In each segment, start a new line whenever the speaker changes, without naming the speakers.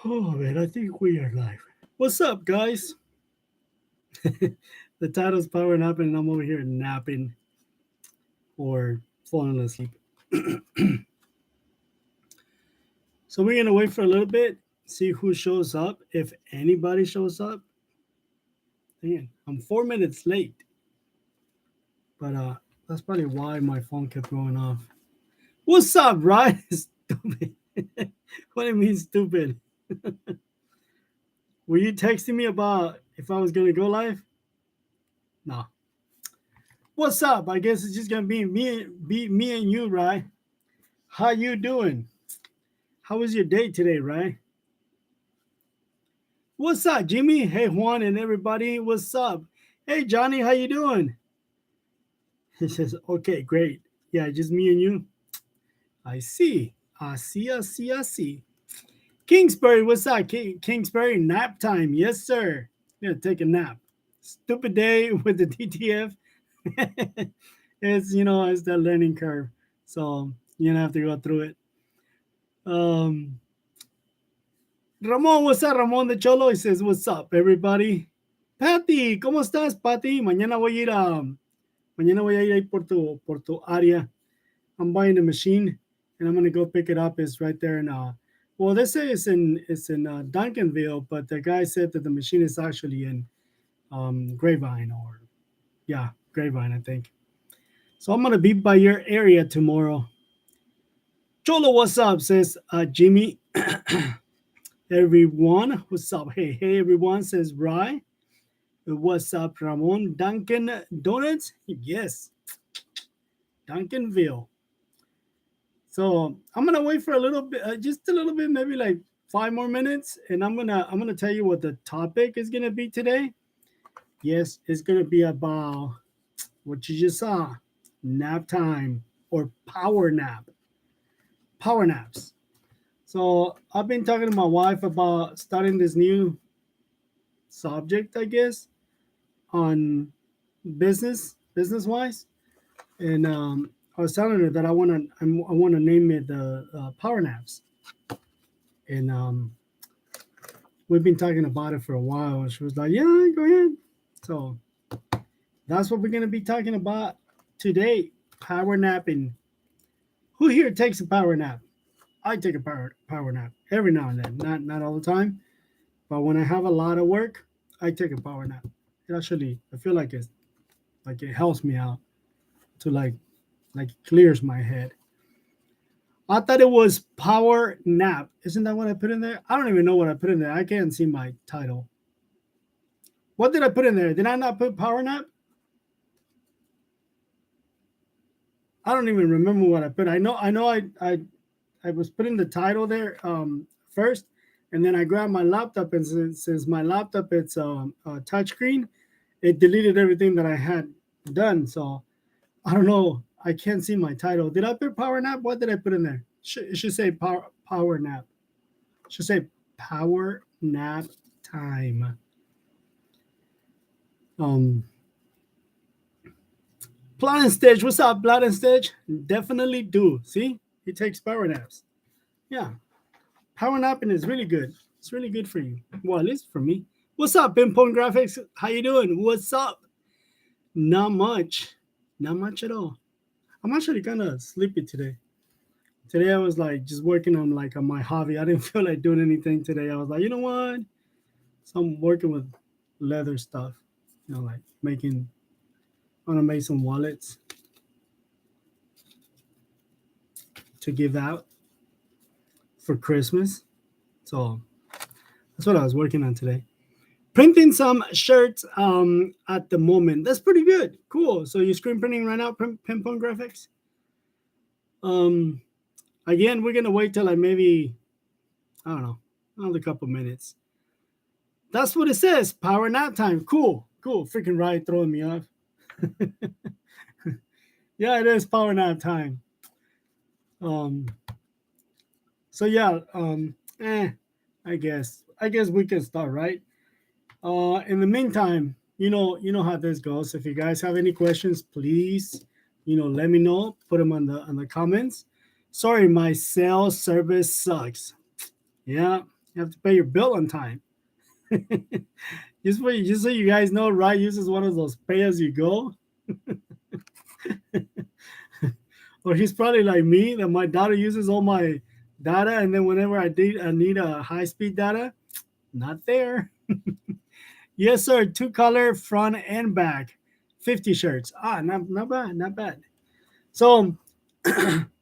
Oh man, I think we are live. What's up, guys? The title's Power Napping, and I'm over here napping or falling asleep. So we're gonna wait for a little bit, see who shows up, if anybody shows up. Again, I'm 4 minutes late, but that's probably why my phone kept going off. What's up, right? Stupid. What do you mean, stupid? Were you texting me about if I was gonna go live? No. What's up? I guess it's just gonna be me and you, right? How you doing? How was your day today, right? What's up, Jimmy? Hey, Juan and everybody. What's up? Hey, Johnny, how you doing? He says, okay, great. Yeah, just me and you. I see. I see. Kingsbury, what's up? Kingsbury, nap time. Yes, sir. Gonna take a nap. Stupid day with the DTF. It's the learning curve. So you're gonna have to go through it. Um, Ramon, what's up? Ramon de Cholo, he says, what's up, everybody? Patty, ¿cómo estás, Patty? Mañana voy a ir ahí por tu área. I'm buying a machine, and I'm gonna go pick it up. It's right there in well, they say it's in Duncanville, but the guy said that the machine is actually in Grapevine, or yeah, Grapevine, I think. So I'm gonna be by your area tomorrow. Cholo, what's up? Says Jimmy. Everyone, what's up? Hey, everyone, says Rye. What's up, Ramon? Dunkin' Donuts? Yes, Duncanville. So I'm gonna wait for a little bit, just a little bit, maybe like 5 more minutes, and I'm gonna tell you what the topic is gonna be today. Yes, it's gonna be about what you just saw, nap time or power naps. So I've been talking to my wife about starting this new subject, I guess, on business wise, and I was telling her that I want to name it the power naps, and we've been talking about it for a while. And she was like, "Yeah, go ahead." So that's what we're gonna be talking about today: power napping. Who here takes a power nap? I take a power nap every now and then, not all the time, but when I have a lot of work, I take a power nap. It actually, I feel like it helps me out to like clears my head. I thought it was power nap. Isn't that what I put in there? I don't even know what I put in there. I can't see my title. What did I put in there? Did I not put power nap? I don't even remember what I put. I was putting the title there first, and then I grabbed my laptop, and since my laptop it's a touchscreen, it deleted everything that I had done. So I don't know. I can't see my title. Did I put power nap? What did I put in there? It should say power nap. It should say power nap time. Um, Plot and Stitch, what's up, Plot and Stitch? Definitely do. See, he takes power naps. Yeah, power napping is really good. It's really good for you. Well, at least for me. What's up, Pinpoint Graphics? How you doing? What's up? Not much. Not much at all. I'm actually kind of sleepy today. Today I was like just working on my hobby. I didn't feel like doing anything today. I was like, you know what? So I'm working with leather stuff. Like making. I want to make some wallets to give out for Christmas. So that's what I was working on today. Printing some shirts at the moment. That's pretty good. Cool. So you're screen printing right now, Pinpoint Graphics? Um, Again, we're gonna wait till like maybe, I don't know, another couple minutes. That's what it says. Power nap time. Cool. Freaking right, throwing me off. Yeah, it is power nap time. Um. So yeah. I guess we can start, right. In the meantime, you know how this goes. If you guys have any questions, please, let me know. Put them on the comments. Sorry, my cell service sucks. Yeah, You have to pay your bill on time. Just so you guys know, Rye uses one of those pay as you go. Or he's probably like me that my daughter uses all my data, and then whenever I need a high speed data, not there. Yes, sir. Two color front and back, 50 shirts. Not bad, not bad. So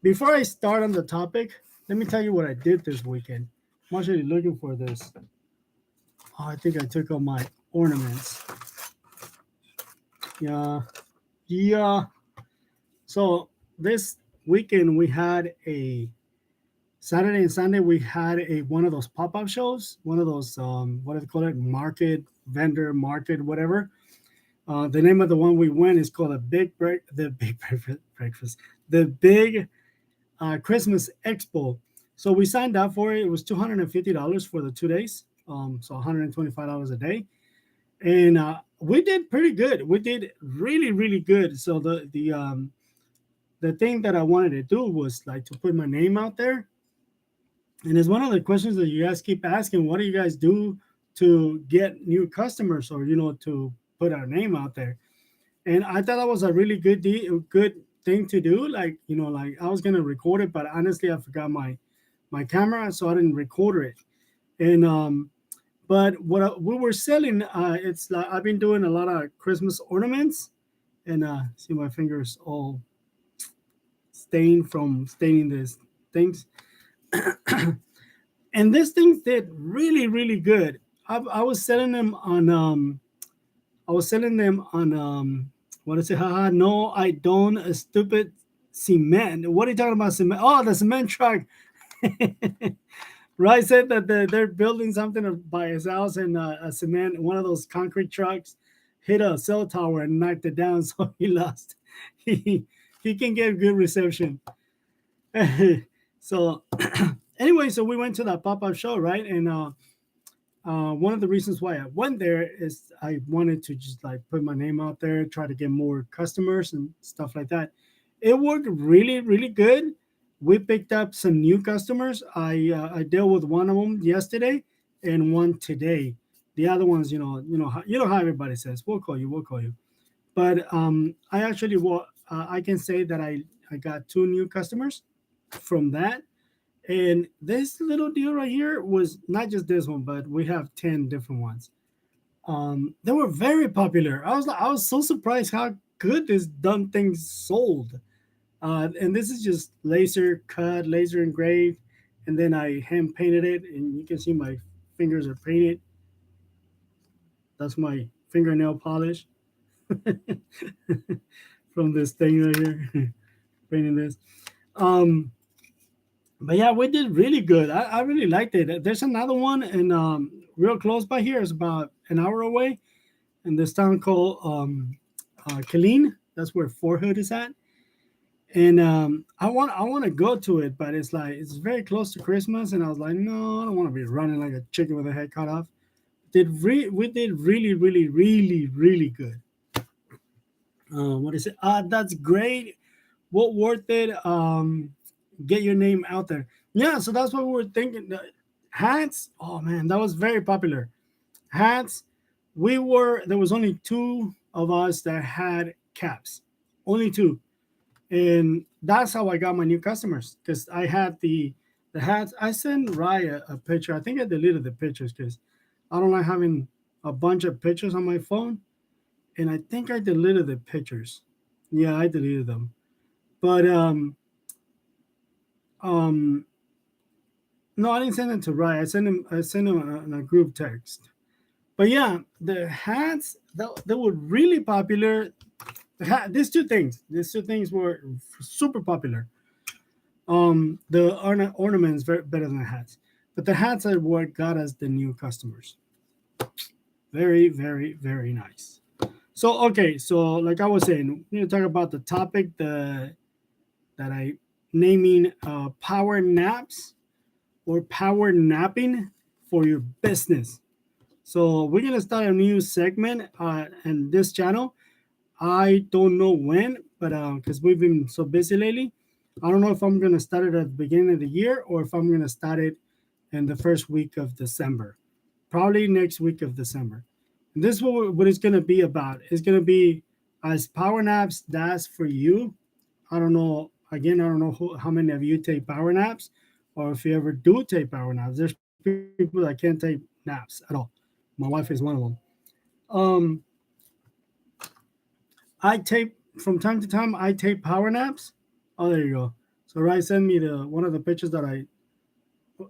before I start on the topic, let me tell you what I did this weekend. I'm actually looking for this. Oh, I think I took out my ornaments. Yeah, yeah. So this weekend we had a Saturday and Sunday we had a one of those pop-up shows, one of those what do they call it, market vendor market whatever. The name of the one we went is called the big breakfast, the big Christmas Expo. So we signed up for it. It was $250 for the 2 days, so $125 a day, and we did pretty good. We did really really good. So the thing that I wanted to do was like to put my name out there, and it's one of the questions that you guys keep asking. What do you guys do to get new customers, or to put our name out there? And I thought that was a really good thing to do. Like like I was gonna record it, but honestly, I forgot my camera, so I didn't record it. And but we were selling, it's like I've been doing a lot of Christmas ornaments, and see my fingers all stained from staining these things. And these things did really really good. I was selling them on what is it? Haha, no, I don't. A stupid cement. What are you talking about? Cement? Oh, the cement truck. Right, said that they're building something by his house, and a cement, one of those concrete trucks, hit a cell tower and knocked it down, so he lost. He he can get good reception. So anyway, so we went to that pop-up show, right? And one of the reasons why I went there is I wanted to just like put my name out there, try to get more customers and stuff like that. It worked really, really good. We picked up some new customers. I dealt with one of them yesterday and one today. The other ones, how everybody says, we'll call you, we'll call you. But I actually, I can say that I got two new customers from that. And this little deal right here was not just this one, but we have 10 different ones. They were very popular. I was so surprised how good this done thing sold. And this is just laser cut, laser engraved, and then I hand painted it, and you can see my fingers are painted. That's my fingernail polish from this thing right here, painting this. Um, but yeah, we did really good. I really liked it. There's another one, and real close by here. It's about an hour away in this town called Killeen. That's where Fort Hood is at. And I want to go to it, but it's like it's very close to Christmas, and I was like, no, I don't want to be running like a chicken with a head cut off. We did really really really really good. What is it? That's great. What worth it? Get your name out there. Yeah, so that's what we were thinking. Hats. Oh man, that was very popular. Hats. There was only two of us that had caps. Only two, and that's how I got my new customers because I had the hats. I sent Raya a picture. I think I deleted the pictures because I don't like having a bunch of pictures on my phone, and I think I deleted the pictures. Yeah, I deleted them. But um no, I didn't send it to Raya. I sent him in a group text. But yeah, the hats they were really popular. These two things were super popular. The ornaments very better than the hats, but the hats are what got us the new customers. Very, very, very nice. So okay, so like I was saying, we need to talk about the topic that I naming power naps or power napping for your business. So we're gonna start a new segment in this channel. I don't know when, but because we've been so busy lately, I don't know if I'm gonna start it at the beginning of the year or if I'm gonna start it in the first week of December, probably next week of December. And this is what it's going to be about. It's going to be as power naps that's for you. I don't know. Again, I don't know how many of you take power naps, or if you ever do take power naps. There's people that can't take naps at all. My wife is one of them. Um, I take from time to time. I take power naps. Oh, there you go. So Rai sent me the one of the pictures that I.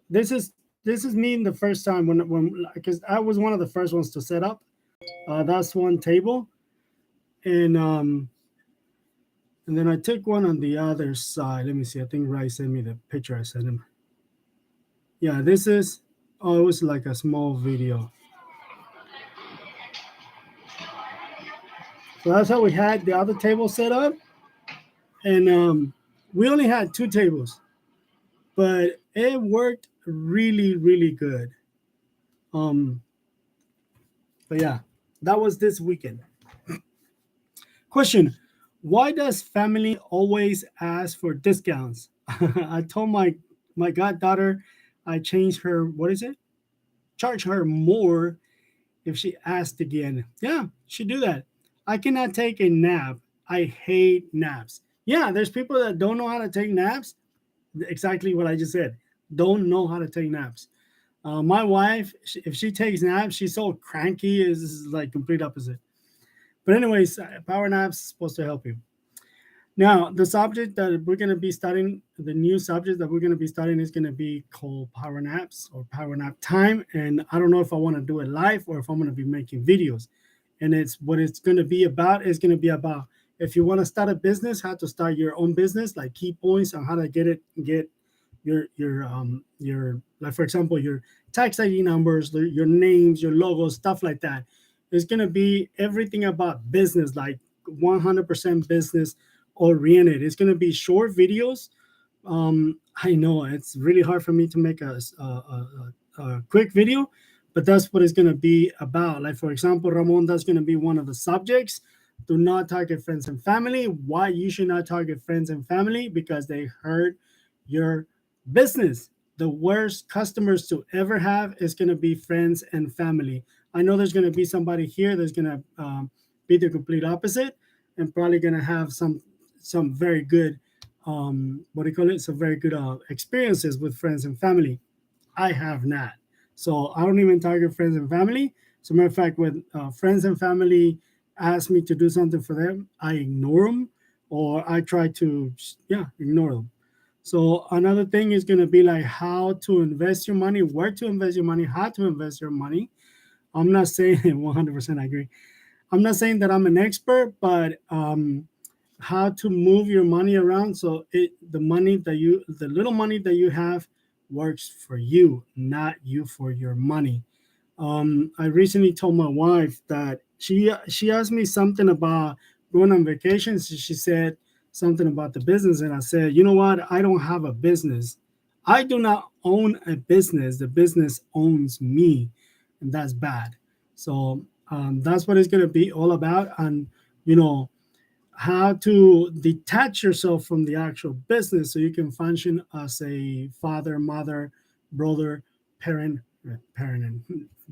This is me in the first time when because I was one of the first ones to set up. That's one table, and then I took one on the other side. Let me see. I think Rai sent me the picture I sent him. Yeah, this is. Oh, it was like a small video. So that's how we had the other table set up, and we only had two tables, but it worked really, really good. Um, but yeah, that was this weekend. Question: why does family always ask for discounts? I told my goddaughter I changed her. What is it? Charge her more if she asked again. Yeah, she do that. I cannot take a nap. I hate naps. Yeah, there's people that don't know how to take naps. Exactly what I just said. Don't know how to take naps. My wife, if she takes naps, she's so cranky. Is like complete opposite. But anyways, power naps is supposed to help you. Now, the subject that we're going to be studying, the new subject that we're going to be studying is going to be called power naps or power nap time. And I don't know if I want to do it live or if I'm going to be making videos. And it's what it's going to be about is going to be about if you want to start a business, how to start your own business, like key points on how to get your like for example your tax ID numbers, your names, your logos, stuff like that. It's going to be everything about business, like 100% business oriented. It's going to be short videos. I know it's really hard for me to make a quick video, but that's what it's going to be about. Like, for example, Ramon, that's going to be one of the subjects. Do not target friends and family. Why you should not target friends and family? Because they hurt your business. The worst customers to ever have is going to be friends and family. I know there's going to be somebody here that's going to be the complete opposite and probably going to have some very good what do you call it? Some very good experiences with friends and family. I have not. So I don't even target friends and family. As a matter of fact, when friends and family ask me to do something for them, I ignore them or I try to, yeah, ignore them. So another thing is going to be like how to invest your money, where to invest your money, how to invest your money. I'm not saying 100% I agree. I'm not saying that I'm an expert, but how to move your money around so the little money that you have works for you, not you for your money. I recently told my wife that she asked me something about going on vacation. She said something about the business, and I said, you know what? I don't have a business. I do not own a business. The business owns me, and that's bad. So that's what it's going to be all about. And you know how to detach yourself from the actual business so you can function as a father, mother, brother, parent. Parent and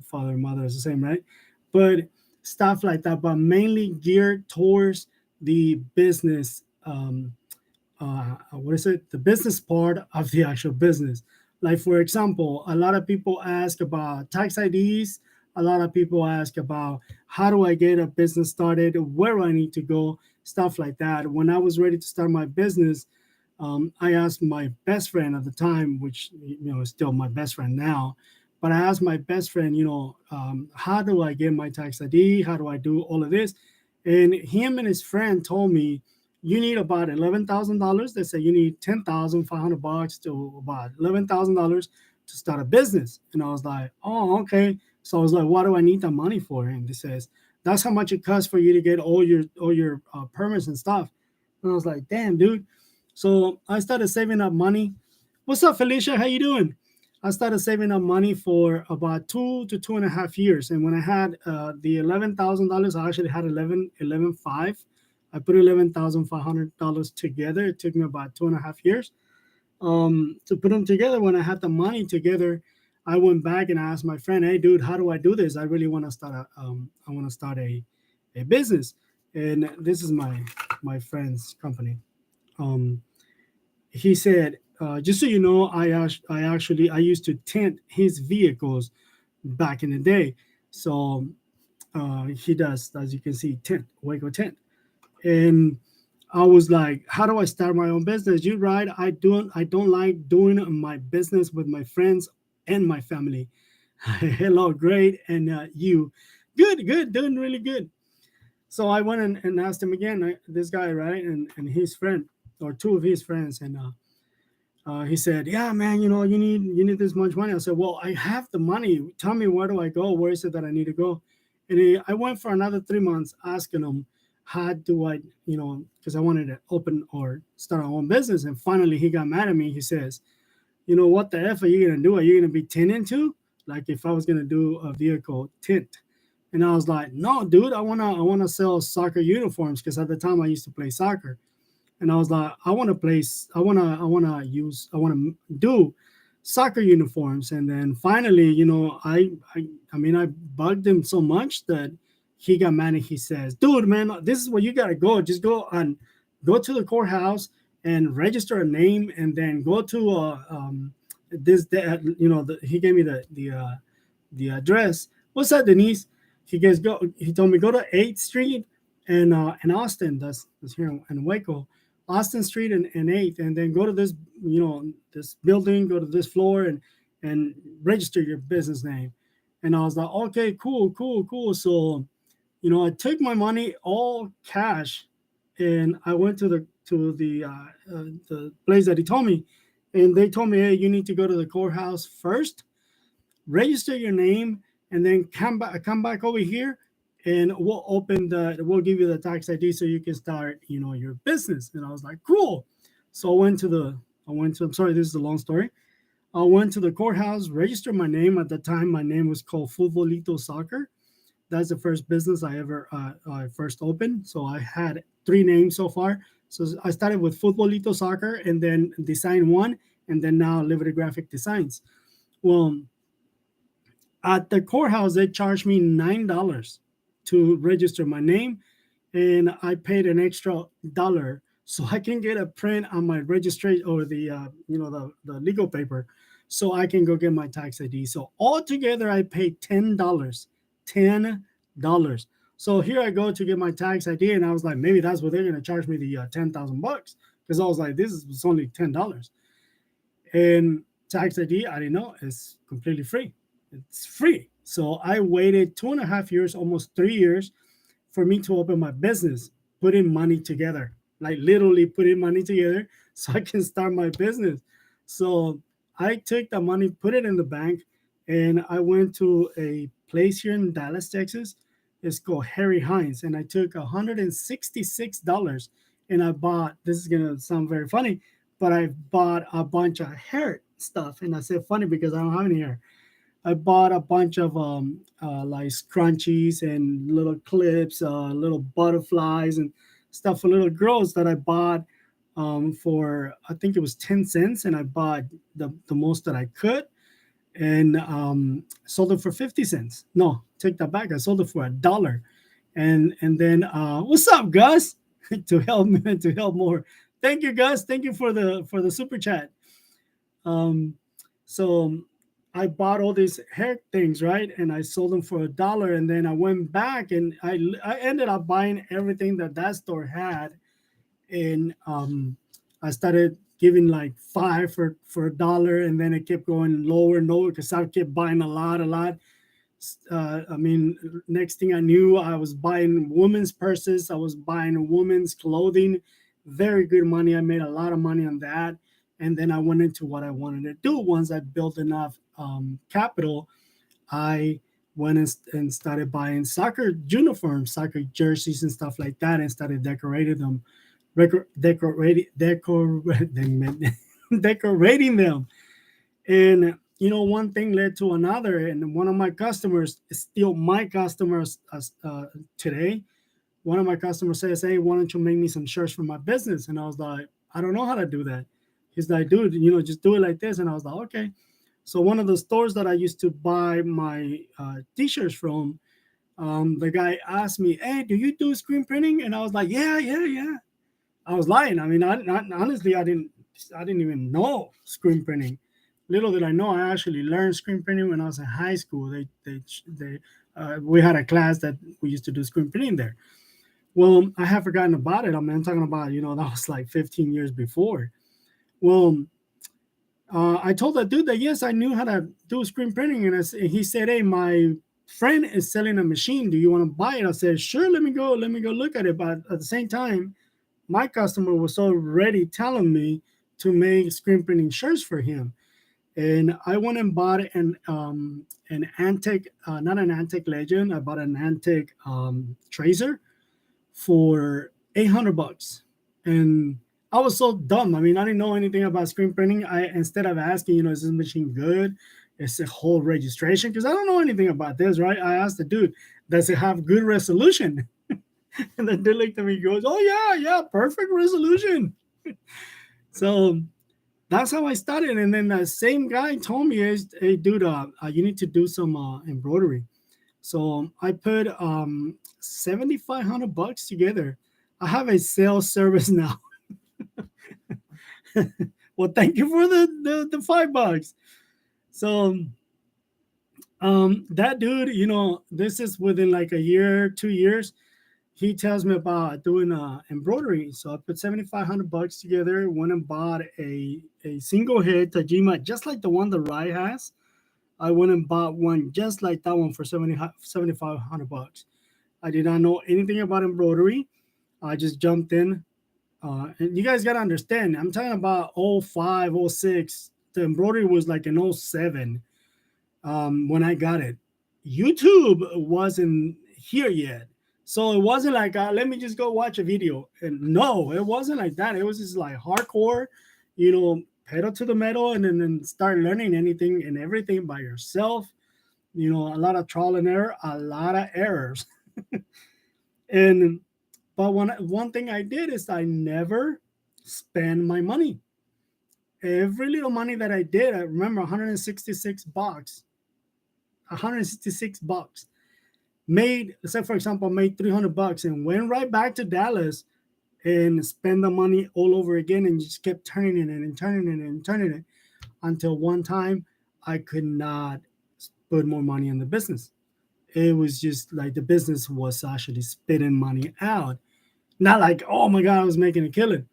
father and mother is the same, right? But stuff like that, but mainly geared towards the business. What is it? The business part of the actual business. Like for example, a lot of people ask about tax IDs. A lot of people ask about how do I get a business started, where do I need to go, stuff like that. When I was ready to start my business, I asked my best friend at the time, which is still my best friend now. But I asked my best friend, how do I get my tax ID? How do I do all of this? And him and his friend told me you need about $11,000. They say you need $10,500 to about $11,000 to start a business. And I was like, oh, okay. So I was like, what do I need the money for? And he says, that's how much it costs for you to get all your permits and stuff. And I was like, damn, dude. So I started saving up money. What's up, Felicia? How you doing? I started saving up money for about 2 to 2.5 years. And when I had the $11,000, I actually had 11.5. I put $11,500 together. It took me about 2.5 years to put them together. When I had the money together, I went back and I asked my friend, "Hey, dude, how do I do this? I really want to start I want to start a business." And this is my friend's company. Um, he said, "Just so you know, I used to tint his vehicles back in the day. So he does, as you can see, tint, Waco tint." And I was like, "How do I start my own business?" You're right. I don't like doing my business with my friends and my family. Hello, great, and you, good, good, doing really good. So I went and asked him again, this guy, right, and his friend or two of his friends, and he said, "Yeah, man, you need this much money." I said, "Well, I have the money. Tell me, where do I go? Where is it that I need to go?" And I went for another 3 months asking him, "How do I, because I wanted to open or start our own business." And finally, he got mad at me. He says, "What the f are you gonna do? Are you gonna be tinting too? Like if I was gonna do a vehicle tint?" And I was like, "No, dude, I wanna sell soccer uniforms because at the time I used to play soccer." And I was like, "I want to place, I want to do soccer uniforms." And then finally, I bugged him so much that he got mad and he says, "Dude, man, this is where you gotta go. Just go to the courthouse and register a name, and then go to this that he gave me the address. What's that, Denise?" He goes, "Go." He told me, "Go to 8th Street and in Austin. That's here in Waco, Austin Street and 8th, and then go to this building, go to this floor, and register your business name." And I was like, "Okay, cool, cool, cool." So I took my money all cash, and I went to the place that he told me, and they told me, "Hey, you need to go to the courthouse first, register your name, and then come back over here, and we'll give you the tax ID so you can start your business." And I was like, "Cool." So I'm sorry, this is a long story. I went to the courthouse, registered my name. At the time, my name was called Futbolito Soccer. That's the first business I ever I first opened. So I had three names so far. So I started with Futbolito Soccer, and then Design One, and then now Liberty Graphic Designs. Well, at the courthouse, they charged me $9 to register my name, and I paid an extra dollar so I can get a print on my registration, or the legal paper, so I can go get my tax ID. So altogether, I paid $10. $10. So here I go to get my tax ID, and I was like, maybe that's what they're gonna charge me, the $10,000, because I was like, this is only $10. And tax ID, I didn't know, is completely free. It's free. So I waited 2.5 years, almost 3 years, for me to open my business, putting money together, like literally putting money together so I can start my business. So I took the money, put it in the bank, and I went to a place here in Dallas, Texas. It's called Harry Hines, and I took $166, and I bought. This is gonna sound very funny, but I bought a bunch of hair stuff, and I said funny because I don't have any hair. I bought a bunch of like scrunchies and little clips, little butterflies and stuff for little girls that I bought for, I think it was 10 cents, and I bought the most that I could, and sold it for 50 cents. No, take that back. I sold it for $1. And then what's up, Gus? To help me, to help more. Thank you, Gus. Thank you for the super chat. Um, so I bought all these hair things, right? And I sold them for $1. And then I went back, and I ended up buying everything that store had. And I started giving like five for $1. And then it kept going lower and lower because I kept buying a lot, a lot. I mean, next thing I knew, I was buying women's purses. I was buying women's clothing. Very good money. I made a lot of money on that. And then I went into what I wanted to do. Once I built enough capital, I went and started buying soccer uniforms, soccer jerseys, and stuff like that, and started decorating them, decorating them. And one thing led to another, and one of my customers is still my customers today. One of my customers says, "Hey, why don't you make me some shirts for my business?" And I was like, "I don't know how to do that." He's like, "Dude, just do it like this." And I was like, "Okay." So one of the stores that I used to buy my t-shirts from, the guy asked me, "Hey, do you do screen printing?" And I was like, "Yeah, yeah, yeah." I was lying. I mean, honestly, I didn't even know screen printing. Little did I know, I actually learned screen printing when I was in high school. We had a class that we used to do screen printing there. Well, I have forgotten about it. I mean, I'm talking about, that was like 15 years before. Well, I told that dude that yes, I knew how to do screen printing, and he said, "Hey, my friend is selling a machine. Do you want to buy it?" I said, "Sure, let me go look at it." But at the same time, my customer was already telling me to make screen printing shirts for him, and I went and bought an antique, not an antique legend. I bought an antique tracer for $800, and I was so dumb. I mean, I didn't know anything about screen printing. I Instead of asking, is this machine good? It's a whole registration because I don't know anything about this, right? I asked the dude, "Does it have good resolution?" And the dude looked at me, goes, "Oh yeah, yeah, perfect resolution." So that's how I started. And then the same guy told me, "Hey, dude, you need to do some embroidery." So I put $7,500 together. I have a sales service now. Well, thank you for the $5. So that dude, this is within like a year, 2 years. He tells me about doing embroidery. So I put $7,500 together, went and bought a single head Tajima, just like the one the Rye has. I went and bought one just like that one for 7,500 bucks. I did not know anything about embroidery. I just jumped in. And you guys got to understand, I'm talking about '05, '06. The embroidery was like in '07 when I got it. YouTube wasn't here yet. So it wasn't like, let me just go watch a video. And no, it wasn't like that. It was just like hardcore, pedal to the metal, and then start learning anything and everything by yourself. A lot of trial and error, a lot of errors. And but one thing I did is I never spend my money. Every little money that I did, I remember 166 bucks, 166 bucks made, say for example, made 300 bucks and went right back to Dallas and spend the money all over again and just kept turning it and turning it and turning it until one time I could not put more money in the business. It was just like the business was actually spitting money out. Not like, oh my God, I was making a killing,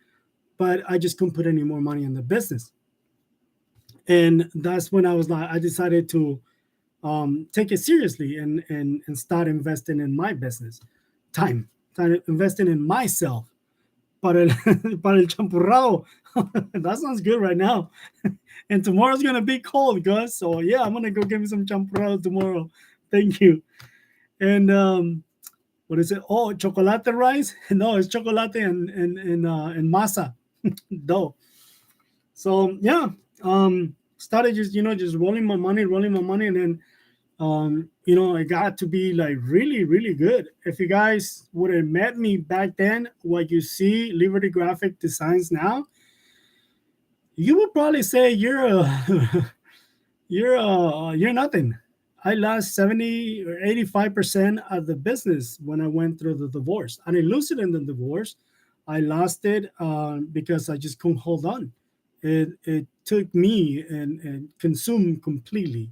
but I just couldn't put any more money in the business. And that's when I decided to take it seriously and start investing in my business. Time, Time investing in myself. Para el, para el champurrado. That sounds good right now. And tomorrow's going to be cold, Gus. So, yeah, I'm going to go get me some champurrado tomorrow. Thank you. And what is it? Oh, chocolate rice? No, it's chocolate and masa dough. So, yeah, started just, just rolling my money. And then it got to be like really, really good. If you guys would have met me back then, what you see Liberty Graphic Designs now, you would probably say you're a you're nothing. I lost 70 or 85% of the business when I went through the divorce. I didn't lose it in the divorce. I lost it because I just couldn't hold on. It took me and consumed completely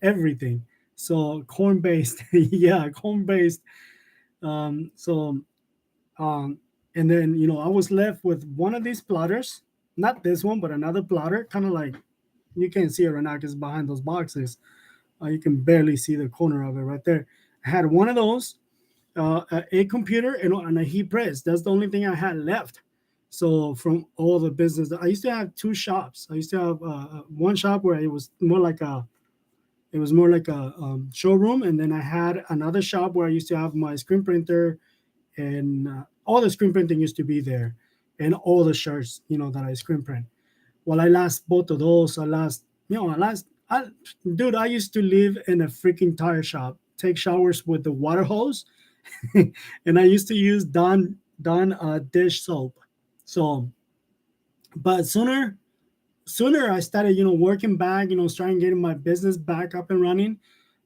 everything. So corn based, yeah, corn based. So and then I was left with one of these plotters, not this one, but another plotter, kind of like you can't see it right now because behind those boxes, you can barely see the corner of it right there. I had one of those, a computer, and a heat press. That's the only thing I had left. So from all the business, I used to have two shops. I used to have one shop where it was more like a showroom, and then I had another shop where I used to have my screen printer, and all the screen printing used to be there, and all the shirts, that I screen print. Well, I lost both of those. Dude, I used to live in a freaking tire shop, take showers with the water hose, and I used to use Dawn dish soap. So, but sooner sooner I started, working back, starting getting my business back up and running.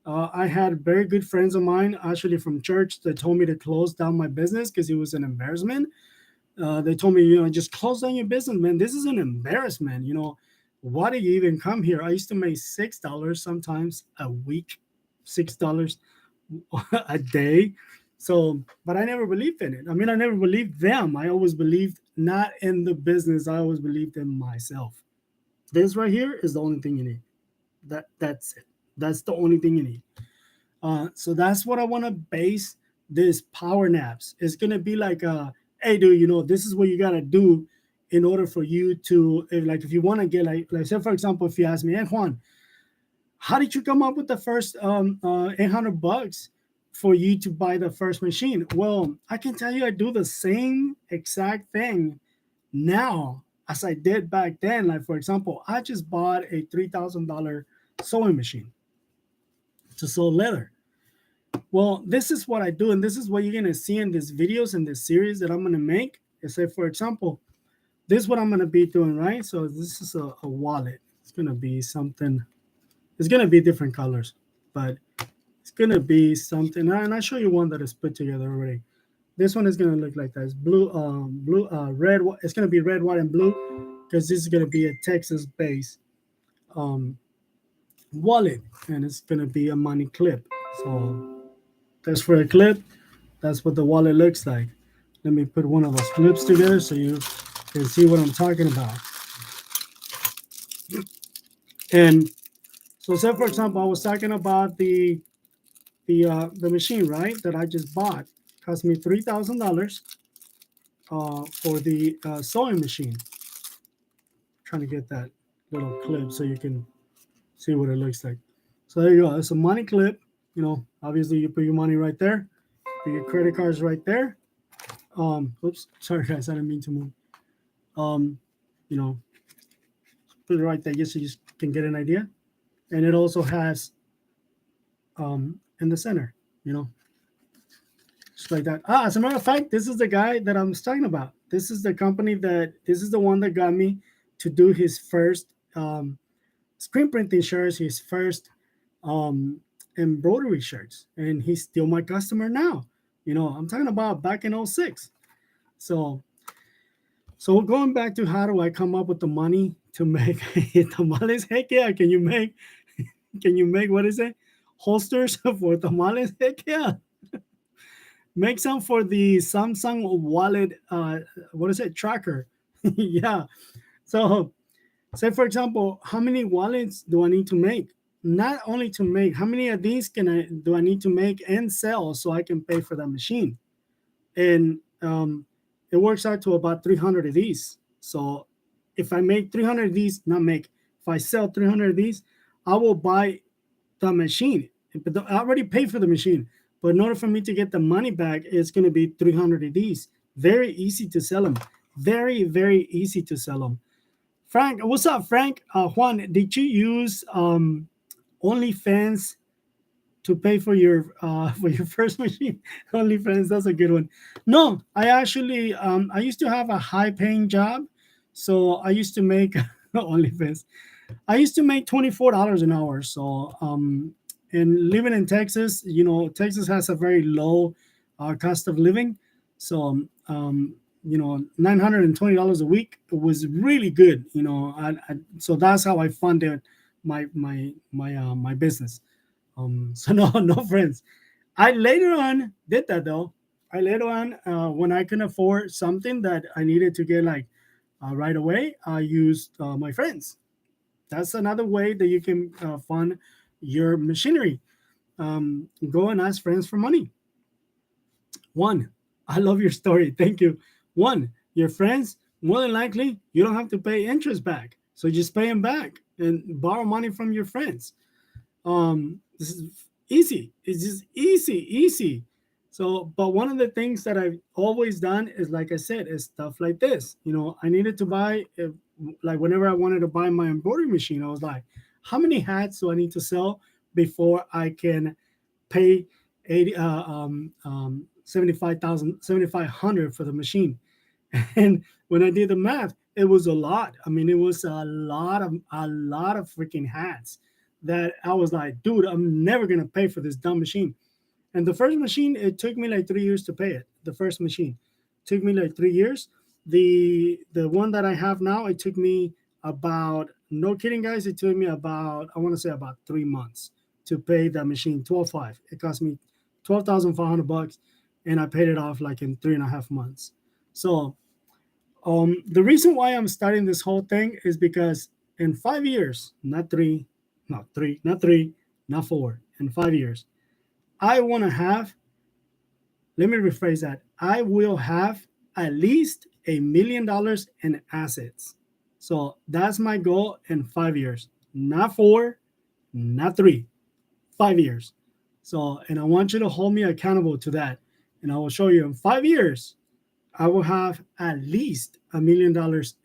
I had very good friends of mine, actually from church, that told me to close down my business because it was an embarrassment. They told me, just close down your business, man. This is an embarrassment. Why do you even come here? I used to make $6 sometimes a week, $6 a day. So, but I never believed in it. I mean, I never believed them. I always believed not in the business. I always believed in myself. This right here is the only thing you need. That's it. That's the only thing you need. So that's what I want to base this power naps. It's gonna be like, hey, dude, this is what you gotta do in order for you to, if you want to get like say for example, if you ask me, hey Juan, how did you come up with the first $800 for you to buy the first machine? Well, I can tell you, I do the same exact thing now as I did back then. Like for example, I just bought a $3,000 sewing machine to sew leather. Well, this is what I do, and this is what you're gonna see in these videos in this series that I'm gonna make. Is say, for example, this is what I'm gonna be doing, right? So this is a wallet. It's gonna be something. It's gonna be different colors, but it's gonna be something. And I'll show you one that is put together already. This one is gonna look like that. It's red. It's gonna be red, white, and blue, because this is gonna be a Texas-based um, wallet, and it's gonna be a money clip. So that's for a clip. That's what the wallet looks like. Let me put one of those clips together so you can see what I'm talking about. And so, say for example, I was talking about the machine, right, that I just bought. Cost me $3,000 for the sewing machine. Trying to get that little clip so you can see what it looks like. So there you go. It's a money clip. Obviously you put your money right there. Put your credit cards right there. Oops, sorry guys, I didn't mean to move. Um, you know, put it right there just so you can get an idea. And it also has in the center, just like that. As a matter of fact, this is the guy that I'm talking about. This is the company this is the one that got me to do his first screen printing shirts, his first um, embroidery shirts, and he's still my customer now. I'm talking about back in '06. So, so going back to how do I come up with the money to make tamales? Heck yeah! Can you make what is it? Holsters for tamales? Heck yeah! Make some for the Samsung wallet. What is it? Tracker. Yeah. So say for example, how many wallets do I need to make? Not only to make, how many of these do I need to make and sell so I can pay for that machine? And it works out to about 300 of these. So if I make 300 of these, not make, if I sell 300 of these, I will buy the machine. But I already paid for the machine. But in order for me to get the money back, it's going to be 300 of these. Very easy to sell them. Very, very easy to sell them. Frank, what's up, Frank? Juan, did you use OnlyFans to pay for your first machine? OnlyFans, that's a good one. No, I actually I used to have a high paying job, so I used to make OnlyFans. I used to make $24 an hour. So and living in Texas, Texas has a very low cost of living. So $920 a week was really good. So that's how I funded my business. So no friends. I later on did that though. I later on when I can afford something that I needed to get like right away, I used my friends. That's another way that you can fund your machinery. Go and ask friends for money. One, I love your story. Thank you. One, your friends, more than likely, you don't have to pay interest back. So just pay them back and borrow money from your friends. This is easy. It's just easy. So, but one of the things that I've always done is, like I said, is stuff like this. I needed to buy, like whenever I wanted to buy my embroidery machine, I was like, how many hats do I need to sell before I can pay 75,000, 7,500 for the machine? And when I did the math, it was a lot. I mean, it was a lot of freaking hats that I was like, dude, I'm never gonna pay for this dumb machine. And the first machine, it took me like 3 years to pay it. The first machine took me like 3 years. The one that I have now, it took me about, no kidding, guys, it took me about, I want to say about 3 months to pay that machine. 12.5. It cost me $12,500, and I paid it off like in 3.5 months. So the reason why I'm starting this whole thing is because in 5 years, not three, not three, not three, not four, in 5 years, I want to have, let me rephrase that. I will have at least $1 million in assets. So that's my goal in 5 years, not four, not three, 5 years. So, and I want you to hold me accountable to that. And I will show you in 5 years, I will have at least $1 million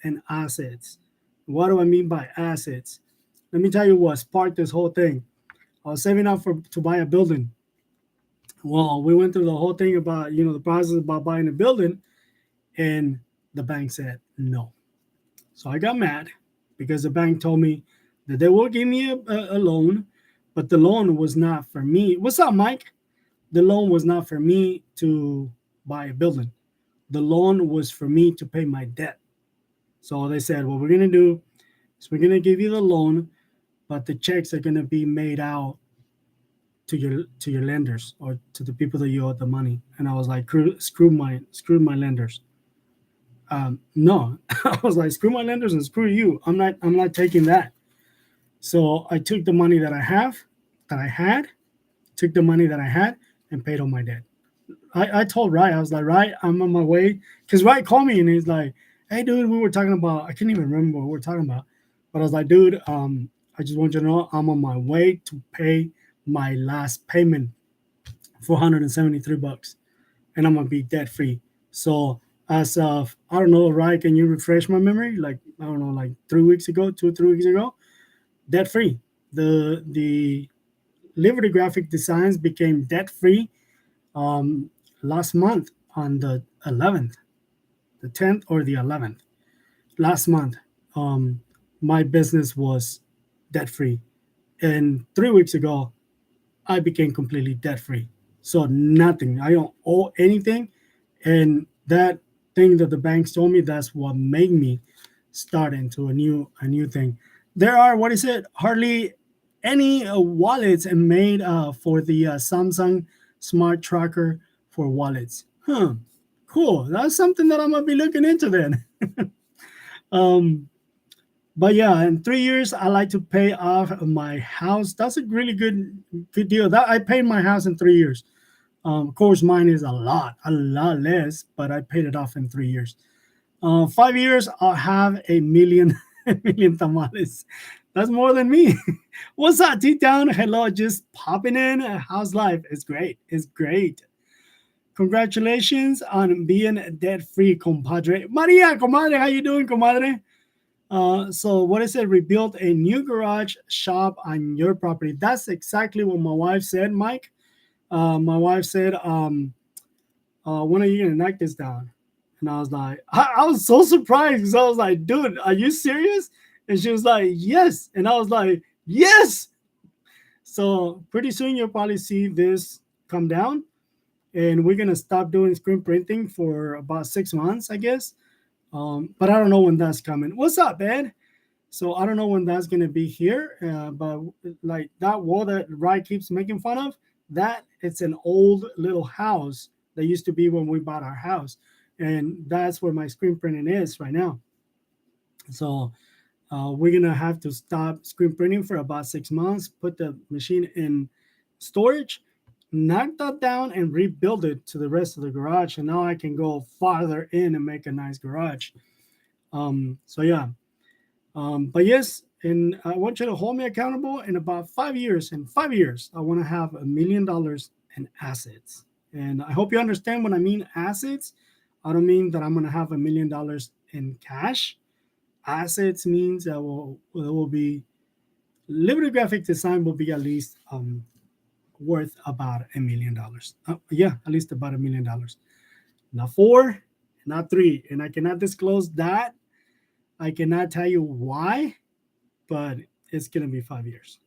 in assets. What do I mean by assets? Let me tell you what sparked this whole thing. I was saving up for to buy a building. Well, we went through the whole thing about, the process about buying a building, and the bank said no. So I got mad because the bank told me that they will give me a loan, but the loan was not for me. What's up, Mike? The loan was not for me to buy a building. The loan was for me to pay my debt. So they said, what we're going to do is we're going to give you the loan, but the checks are going to be made out to your lenders, or to the people that you owe the money. And I was like, screw my lenders. No, I was like, screw my lenders and screw you. I'm not taking that. So I took the money that I had, took the money that I had, and paid on my debt. I told Rai, I was like, Rai, I'm on my way. Because Rai called me and he's like, hey, dude, we were talking about, I can't even remember what we were talking about. But I was like, dude, I just want you to know I'm on my way to pay my last payment for $173, and I'm going to be debt free. So as of, I don't know, Rai, can you refresh my memory? Like, I don't know, like 3 weeks ago, 2 or 3 weeks ago, debt free. The Liberty Graphic Designs became debt free last month on the 11th, the 10th or the 11th. Last month, my business was debt free. And 3 weeks ago, I became completely debt free. So nothing. I don't owe anything. And that thing that the banks told me, that's what made me start into a new thing. There are, what is it? Hardly any wallets made for the Samsung Smart Tracker for wallets. Huh. Cool. That's something that I'm gonna be looking into then. um, but yeah, in 3 years, I like to pay off my house. That's a really good deal. That I paid my house in 3 years. Of course, mine is a lot less, but I paid it off in 3 years. 5 years, I'll have a million, a million tamales. That's more than me. What's up, T-Town? Hello, just popping in. How's life? It's great. It's great. Congratulations on being debt free, compadre. Maria, comadre, how you doing, comadre? So what is it? Rebuild a new garage shop on your property. That's exactly what my wife said, Mike. My wife said, when are you gonna knock this down? And I was like, I was so surprised because I was like, dude, are you serious? And she was like, yes. And I was like, yes. So pretty soon you'll probably see this come down, and we're gonna stop doing screen printing for about 6 months, I guess. But I don't know when that's coming. What's up, Ed? So I don't know when that's gonna be here. But like that wall that Rai keeps making fun of, that it's an old little house that used to be when we bought our house, and that's where my screen printing is right now. So we're gonna have to stop screen printing for about 6 months, put the machine in storage, knock that down, and rebuild it to the rest of the garage. And now I can go farther in and make a nice garage. So yeah, but yes, and I want you to hold me accountable. In about 5 years, in 5 years, I want to have $1 million in assets. And I hope you understand when I mean assets. I don't mean that I'm going to have $1 million in cash. Assets means that will be, Liberty Graphic Design will be at least worth about $1 million. Yeah, at least about $1 million. Not four, not three, and I cannot disclose that I cannot tell you why, but it's going to be 5 years.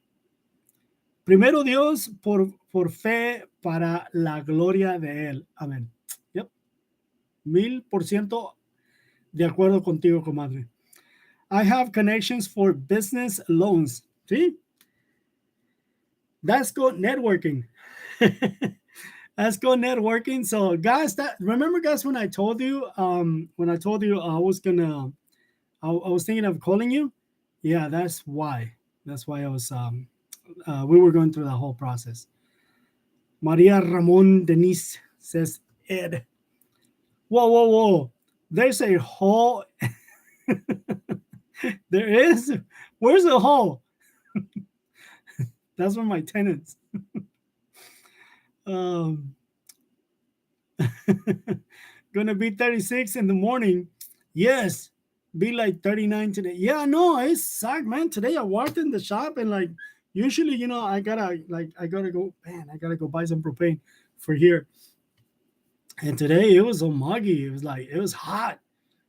Primero Dios, por fe para la gloria de Él. Amén. Yep. 1000% de acuerdo contigo, comadre. I have connections for business loans. See? That's called networking. That's called networking. So, guys, remember, guys, when I told you, I was gonna, I was thinking of calling you. Yeah, that's why. That's why I was. We were going through the whole process. Maria Ramon Denise says, Ed. Whoa, whoa, whoa. There's a hole. There is. Where's the hole? That's from my tenants. um, Gonna be 36 in the morning. Yes. Be like 39 today. Yeah, no, it sucked, man. Today I walked in the shop and like usually, I gotta go, man, I gotta go buy some propane for here. And today it was so muggy. It was hot.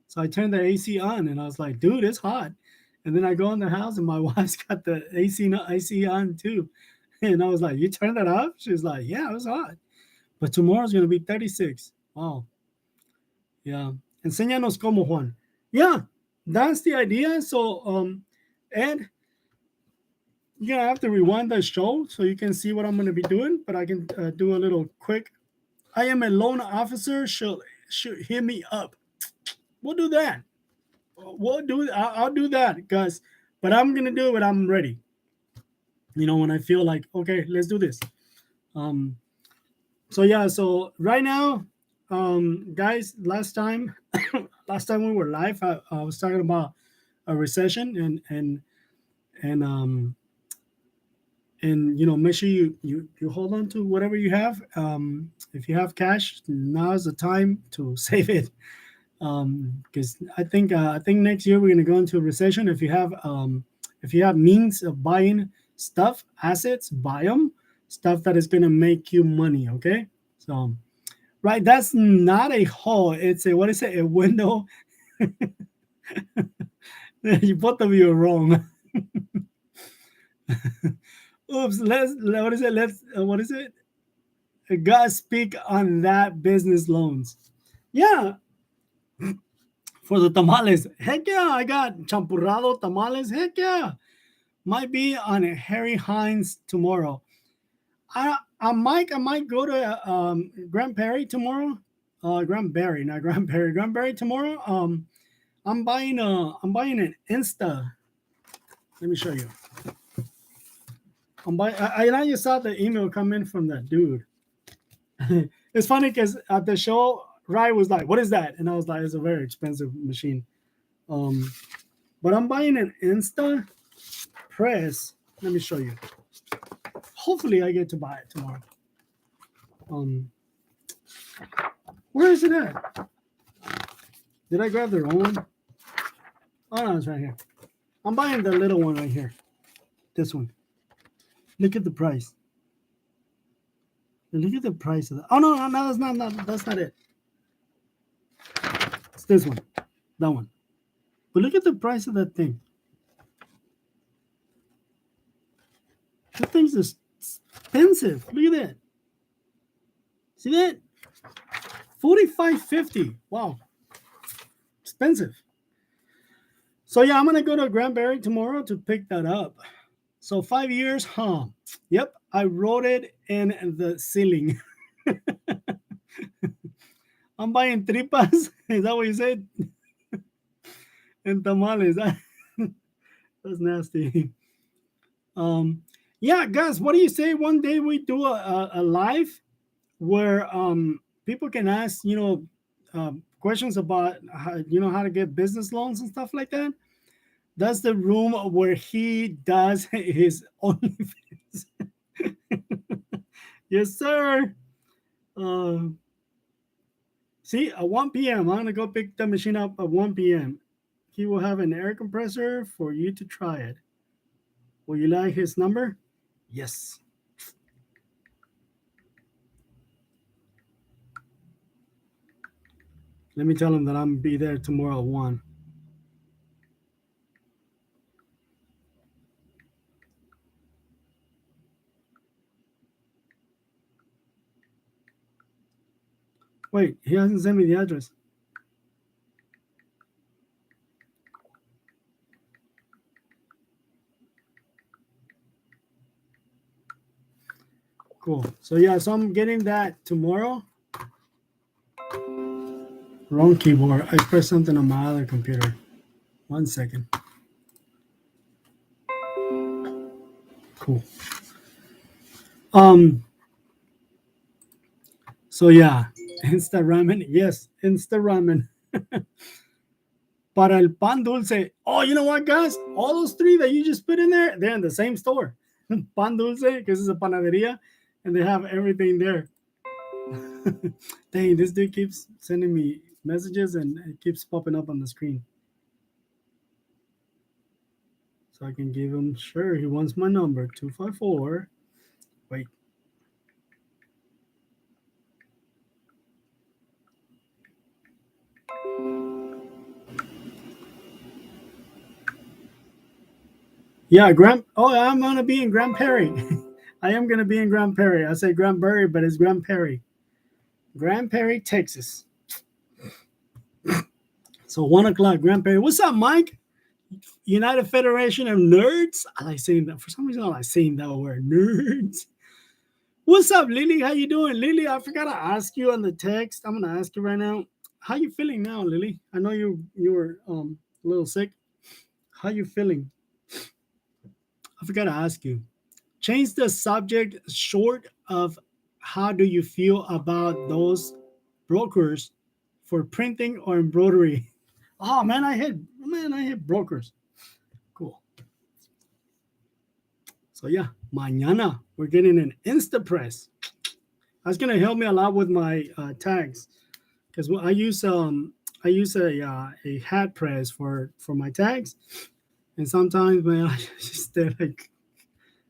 So I turned the AC on and I was like, dude, it's hot. And then I go in the house and my wife's got the AC on too. And I was like, you turned it off? She's like, yeah, it was hot. But tomorrow's going to be 36. Wow. Yeah. Enséñanos cómo, Juan. Yeah, that's the idea. So, Ed, you're going to have to rewind the show so you can see what I'm going to be doing. But I can do a little quick. I am a loan officer. Should hit me up. We'll do that. I'll do that, guys. But I'm gonna do it when I'm ready. When I feel like, okay, let's do this. So yeah, so right now, guys, last time we were live, I was talking about a recession and make sure you hold on to whatever you have. If you have cash, now's the time to save it. Because I think next year we're gonna go into a recession. If you have means of buying stuff, assets, buy them. Stuff that is gonna make you money. Okay, so right, that's not a hole. It's a, what is it? A window. You both of you are wrong. Oops. What is it? What is it? God speak on that business loans. Yeah. For the tamales. Heck yeah, I got champurrado tamales. Heck yeah. Might be on a Harry Hines tomorrow. I might go to Grand Prairie tomorrow. Grand Berry, not Grand Prairie. Grand Prairie tomorrow. I'm buying an Insta. Let me show you. I just saw the email come in from that dude. It's funny because at the show, Rai was like, "What is that?" And I was like, "It's a very expensive machine." But I'm buying an Insta press. Let me show you. Hopefully, I get to buy it tomorrow. Where is it at? Did I grab the wrong one? Oh no, it's right here. I'm buying the little one right here. This one. Look at the price. Look at the price of that. Oh no, that's not it. It's this one. That one. But look at the price of that thing. That thing's expensive. Look at that. See that? $45.50. Wow. Expensive. So yeah, I'm gonna go to Granbury tomorrow to pick that up. So 5 years, huh? Yep, I wrote it in the ceiling. I'm buying tripas. Is that what you said? And tamales. That's nasty. Yeah, guys, what do you say? One day we do a live where people can ask, questions about how to get business loans and stuff like that. That's the room where he does his OnlyFans. Yes, sir. See, at 1 p.m., I'm going to go pick the machine up at 1 p.m. He will have an air compressor for you to try it. Will you like his number? Yes. Let me tell him that I'm going to be there tomorrow at 1. Wait, he hasn't sent me the address. Cool. So yeah, so I'm getting that tomorrow. Wrong keyboard. I pressed something on my other computer. 1 second. Cool. Um. So yeah, Insta ramen. Yes, Insta ramen. Para el pan dulce. Oh, you know what, guys? All those three that you just put in there, they're in the same store. Pan dulce, because it's a panaderia, and they have everything there. Dang, this dude keeps sending me messages and it keeps popping up on the screen. So I can give him, sure, he wants my number, 254. Wait. Yeah, I'm going to be in Grand Prairie. I am going to be in Grand Prairie. I say Grand Prairie, but it's Grand Prairie. Grand Prairie, Texas. So 1 o'clock, Grand Prairie. What's up, Mike? United Federation of Nerds. I like saying that. For some reason, I like saying that word, nerds. What's up, Lily? How you doing, Lily? I forgot to ask you on the text. I'm gonna ask you right now. How you feeling now, Lily? I know you were a little sick. How you feeling? I forgot to ask you. Change the subject short of how do you feel about those brokers for printing or embroidery? Oh I hit brokers. Cool. So yeah, mañana we're getting an Instapress. That's gonna help me a lot with my tags because I use a hat press for my tags, and sometimes man I just they're like,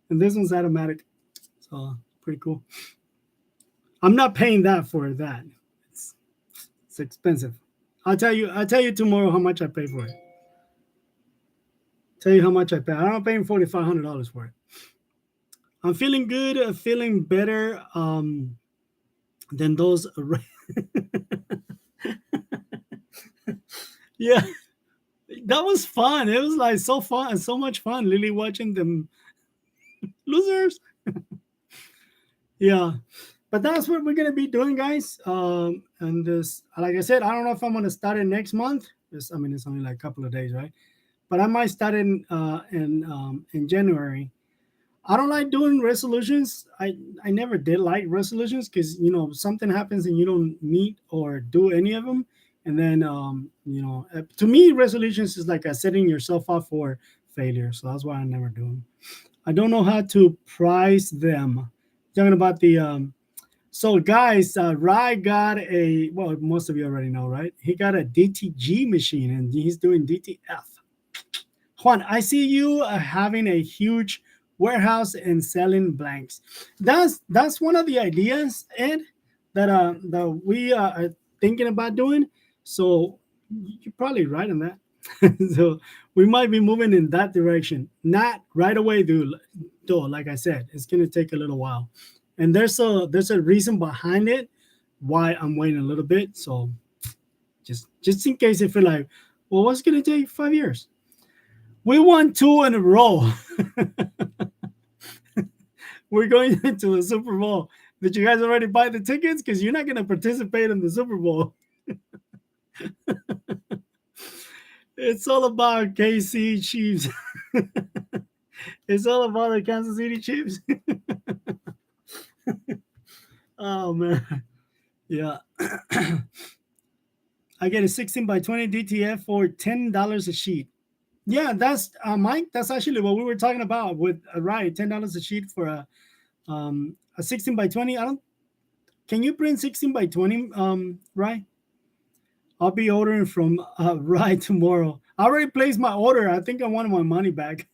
and this one's automatic, so pretty cool. I'm not paying that for that. It's it's expensive. I'll tell you tomorrow how much I pay for it. Tell you how much I pay. I'm not paying $4,500 for it. I'm feeling good. Feeling better than those. Yeah, that was fun. It was like so fun, so much fun. Lily watching them losers. Yeah, but that's what we're gonna be doing, guys. And this, like I said, I don't know if I'm gonna start it next month. I mean, it's only like a couple of days, right? But I might start in January. I don't like doing resolutions. I never did like resolutions because something happens and you don't meet or do any of them, and then to me resolutions is like setting yourself up for failure. So that's why I never do them. I don't know how to price them. Talking about the so guys, Rye got a well, most of you already know, right? He got a DTG machine and he's doing DTF. Juan, I see you having a huge warehouse and selling blanks. That's one of the ideas, Ed, that we are thinking about doing. So you're probably right on that. So we might be moving in that direction. Not right away, dude. Though, like I said, it's gonna take a little while, and there's a reason behind it why I'm waiting a little bit. So just in case if you're like, well, what's gonna take 5 years? We won two in a row. We're going into the Super Bowl. Did you guys already buy the tickets? Because you're not going to participate in the Super Bowl. It's all about KC Chiefs. It's all about the Kansas City Chiefs. Oh man, yeah. I get a 16 by 20 DTF for $10 a sheet. Yeah, that's Mike. That's actually what we were talking about with right, $10 a sheet for a 16 by 20. I don't. Can you print 16 by 20? Right. I'll be ordering from Rye tomorrow. I already placed my order. I think I wanted my money back.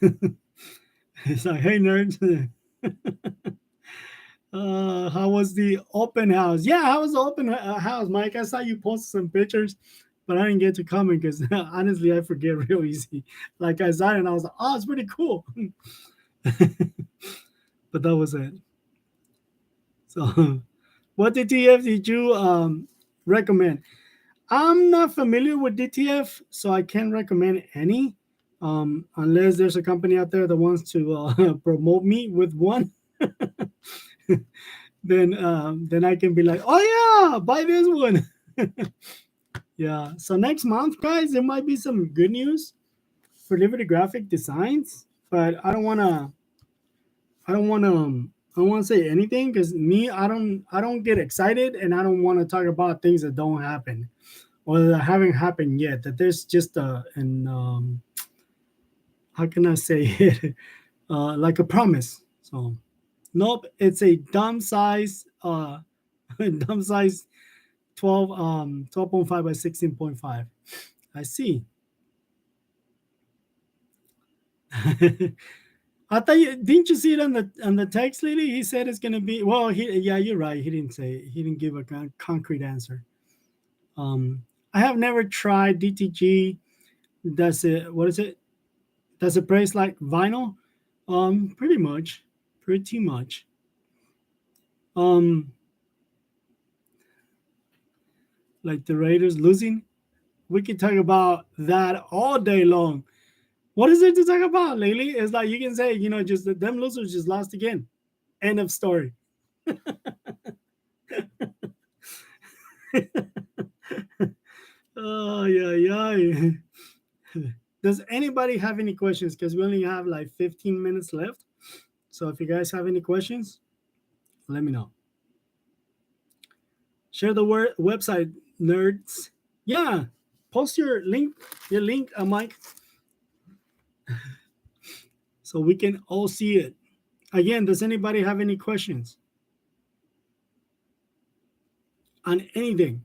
It's like, hey nerds. How was the open house? Yeah, how was the open house, Mike? I saw you post some pictures, but I didn't get to comment because honestly, I forget real easy. Like I saw it and I was like, oh, it's pretty cool. But that was it. So, What DTF did you recommend? I'm not familiar with DTF, so I can't recommend any, unless there's a company out there that wants to promote me with one. Then I can be like, oh yeah, buy this one. Yeah. So next month, guys, there might be some good news for Liberty Graphic Designs, but I don't want to. I don't want to say anything because me, I don't get excited, and I don't want to talk about things that don't happen or that haven't happened yet. That there's just an how can I say it, like a promise. So nope, it's a dumb size, dumb size 12.5 by 16.5. I see. I thought you didn't you see it on the text, lady? He said it's gonna be well. Yeah, you're right. He didn't give a concrete answer. Um, I have never tried DTG. Does it? What is it? Does it brace like vinyl? Pretty much, pretty much. Um, like the Raiders losing. We could talk about that all day long. What is there to talk about, lately? It's like you can say, just them losers just lost again. End of story. Oh yeah, yeah. Does anybody have any questions? Because we only have like 15 minutes left. So if you guys have any questions, let me know. Share the website, nerds. Yeah, post your link, Mike, so we can all see it. Again, does anybody have any questions on anything?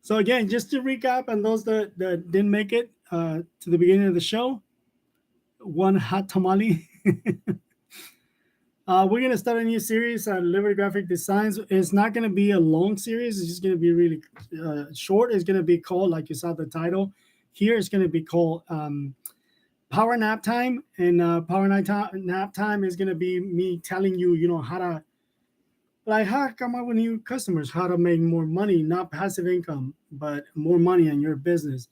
So again, just to recap, and those that didn't make it to the beginning of the show, one hot tamale. We're gonna start a new series on Liberty Graphic Designs. It's not gonna be a long series. It's just gonna be really short. It's gonna be called, like you saw the title here. It's gonna be called Power Nap Time, and Nap Time is gonna be me telling you, how to how to come up with new customers, how to make more money, not passive income, but more money in your business.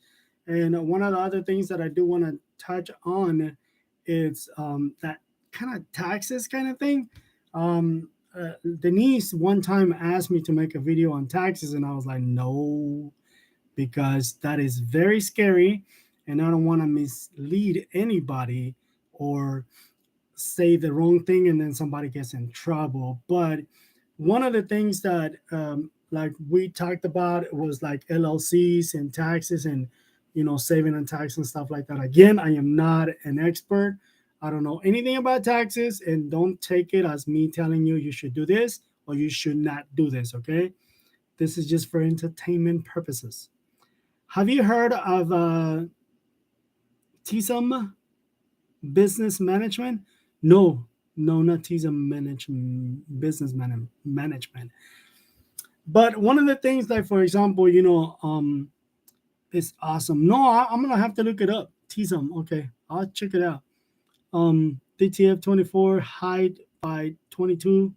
And one of the other things that I do want to touch on is that kind of taxes kind of thing. Denise one time asked me to make a video on taxes, and I was like, no, because that is very scary, and I don't want to mislead anybody or say the wrong thing and then somebody gets in trouble. But one of the things that like we talked about was like LLCs and taxes and saving on tax and stuff like that. Again, I am not an expert. I don't know anything about taxes, and don't take it as me telling you should do this or you should not do this. Okay, this is just for entertainment purposes. Have you heard of TSM business management? No, no, not TSM management, business management. But one of the things, like for example, it's awesome. No, I'm gonna have to look it up. TSM, okay, I'll check it out. DTF 24 height by 22,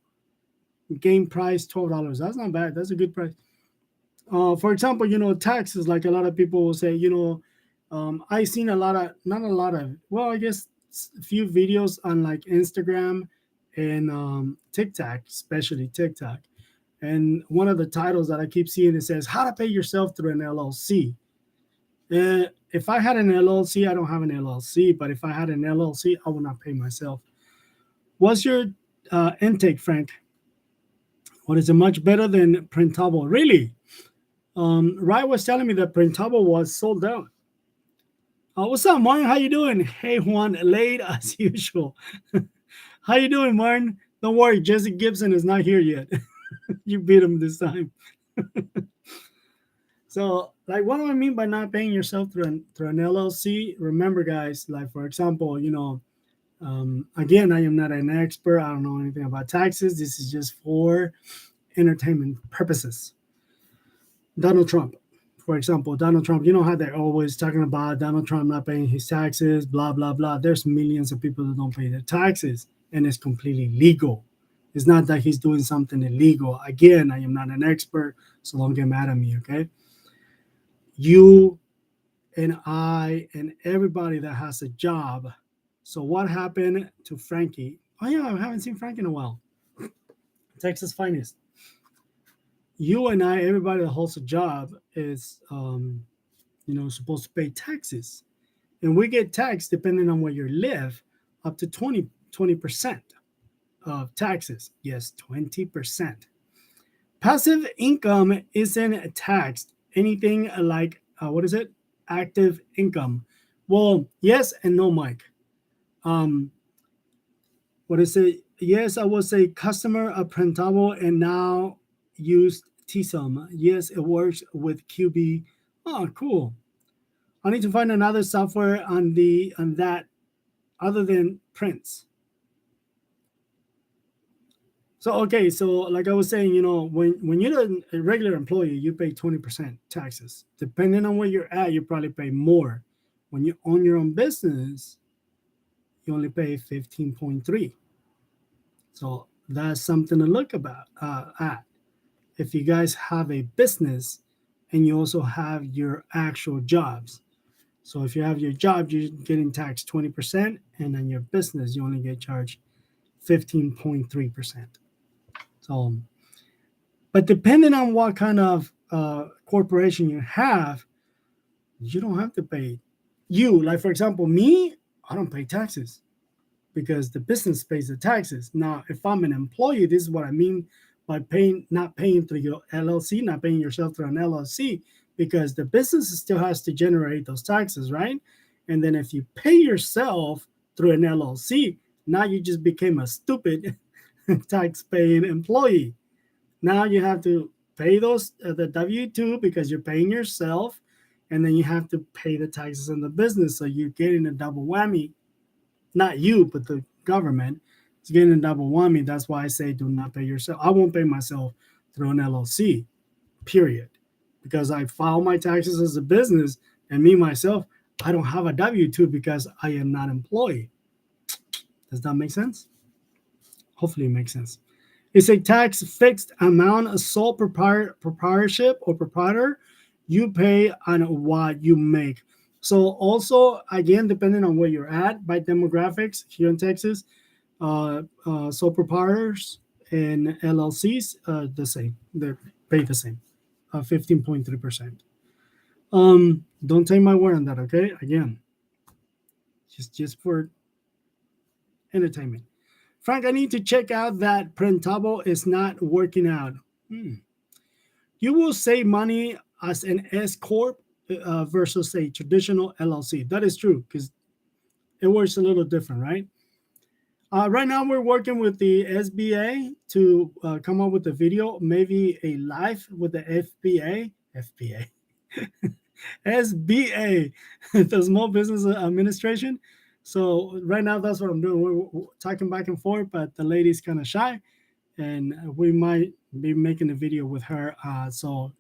game price $12. That's not bad. That's a good price. For example, taxes, like a lot of people will say, I seen a lot of, not a lot of, well, I guess a few videos on like Instagram and TikTok, especially TikTok. And one of the titles that I keep seeing, it says how to pay yourself through an LLC. If I had an LLC, I don't have an LLC, but if I had an LLC, I would not pay myself. What's your intake, Frank? What is it much better than printable? Really? Ryan was telling me that printable was sold out. What's up, Martin? How you doing? Hey, Juan, late as usual. How you doing, Martin? Don't worry, Jesse Gibson is not here yet. You beat him this time. So, like, what do I mean by not paying yourself through an LLC? Remember, guys, like, for example, again, I am not an expert. I don't know anything about taxes. This is just for entertainment purposes. Donald Trump, for example, Donald Trump, you know how they're always talking about Donald Trump not paying his taxes, blah, blah, blah. There's millions of people that don't pay their taxes, and it's completely legal. It's not that he's doing something illegal. Again, I am not an expert, so don't get mad at me, okay? You and I and everybody that has a job. So what happened to Frankie? Oh yeah, I haven't seen Frankie in a while. Texas finest. You and I, everybody that holds a job is, supposed to pay taxes, and we get taxed depending on where you live, up to 20% of taxes. Yes, 20%. Passive income isn't taxed. Anything like what is it? Active income. Well, yes and no, Mike. Um, what is it? Yes, I was a customer of Printable and now used TSUM. Yes, it works with QB. Oh, cool. I need to find another software on that other than prints. So okay, so like I was saying, when you're a regular employee, you pay 20% taxes. Depending on where you're at, you probably pay more. When you own your own business, you only pay 15.3. So that's something to look about at. If you guys have a business and you also have your actual jobs. So if you have your job, you're getting taxed 20%, and then your business, you only get charged 15.3%. So, but depending on what kind of corporation you have, you don't have to pay. You, like for example, me, I don't pay taxes because the business pays the taxes. Now, if I'm an employee, this is what I mean by not paying through your LLC, not paying yourself through an LLC, because the business still has to generate those taxes, right? And then if you pay yourself through an LLC, now you just became a stupid tax paying employee. Now you have to pay those the W-2 because you're paying yourself, and then you have to pay the taxes in the business. So you're getting a double whammy. Not you, but the government is getting a double whammy. That's why I say do not pay yourself. I won't pay myself through an LLC, period, because I file my taxes as a business, and me myself, I don't have a W-2 because I am not employed. Does that make sense? Hopefully it makes sense. It's a tax fixed amount of sole proprietorship or proprietor you pay on what you make. So also, again, depending on where you're at by demographics here in Texas, sole proprietors and LLCs, the same. They pay the same, 15.3%. Don't take my word on that, okay? Again, just for entertainment. Frank, I need to check out that Printable is not working out. You will save money as an S corp versus a traditional LLC. That is true because it works a little different, right? Right now, we're working with the SBA to come up with a video, maybe a live with the FBA, SBA, the Small Business Administration. So right now, that's what I'm doing. We're talking back and forth, but the lady's kind of shy, and we might be making a video with her. So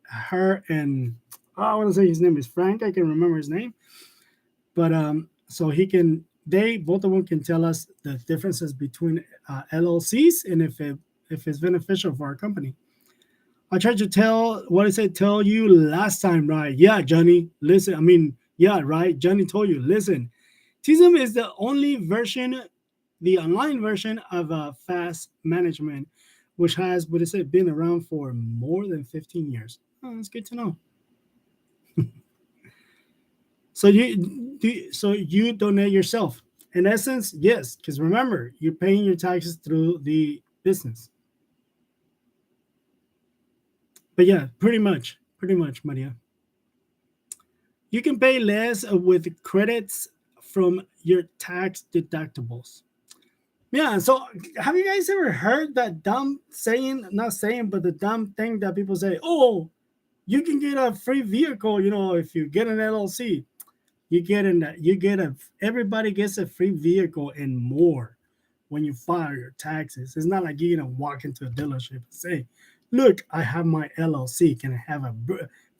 her and I want to say his name is Frank. I can remember his name, but so he can. They both of them can tell us the differences between LLCs and if it's beneficial for our company. I tried to tell what I said. Tell you last time, right? Yeah, Johnny. Listen, I mean, yeah, right. Johnny told you. Listen, TSM is the only version, the online version of fast management, which has, what is it, been around for more than 15 years. Oh, that's good to know. So you donate yourself. In essence, yes, because remember, you're paying your taxes through the business. But yeah, pretty much, Maria. You can pay less with credits from your tax deductibles. Yeah, so have you guys ever heard that dumb saying, not saying, but the dumb thing that people say, oh, you can get a free vehicle, if you get an LLC. Everybody gets a free vehicle and more when you file your taxes. It's not like you're gonna walk into a dealership and say, look, I have my LLC, can I have a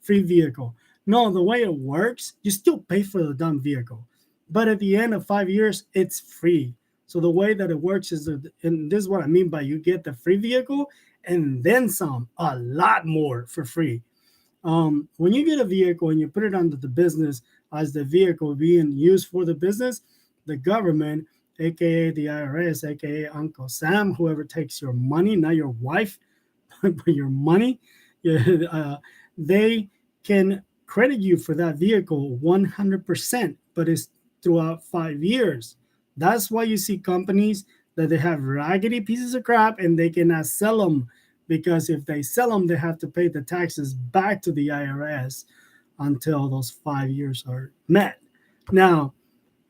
free vehicle? No, the way it works, you still pay for the dumb vehicle, but at the end of 5 years, it's free. So the way that it works is that, and this is what I mean by you get the free vehicle and then some, a lot more for free. When you get a vehicle and you put it under the business as the vehicle being used for the business, the government, aka the IRS, aka Uncle Sam, whoever takes your money, not your wife, but your money, yeah, they can credit you for that vehicle 100%, but it's throughout 5 years. That's why you see companies that they have raggedy pieces of crap and they cannot sell them, because if they sell them, they have to pay the taxes back to the IRS until those 5 years are met. Now,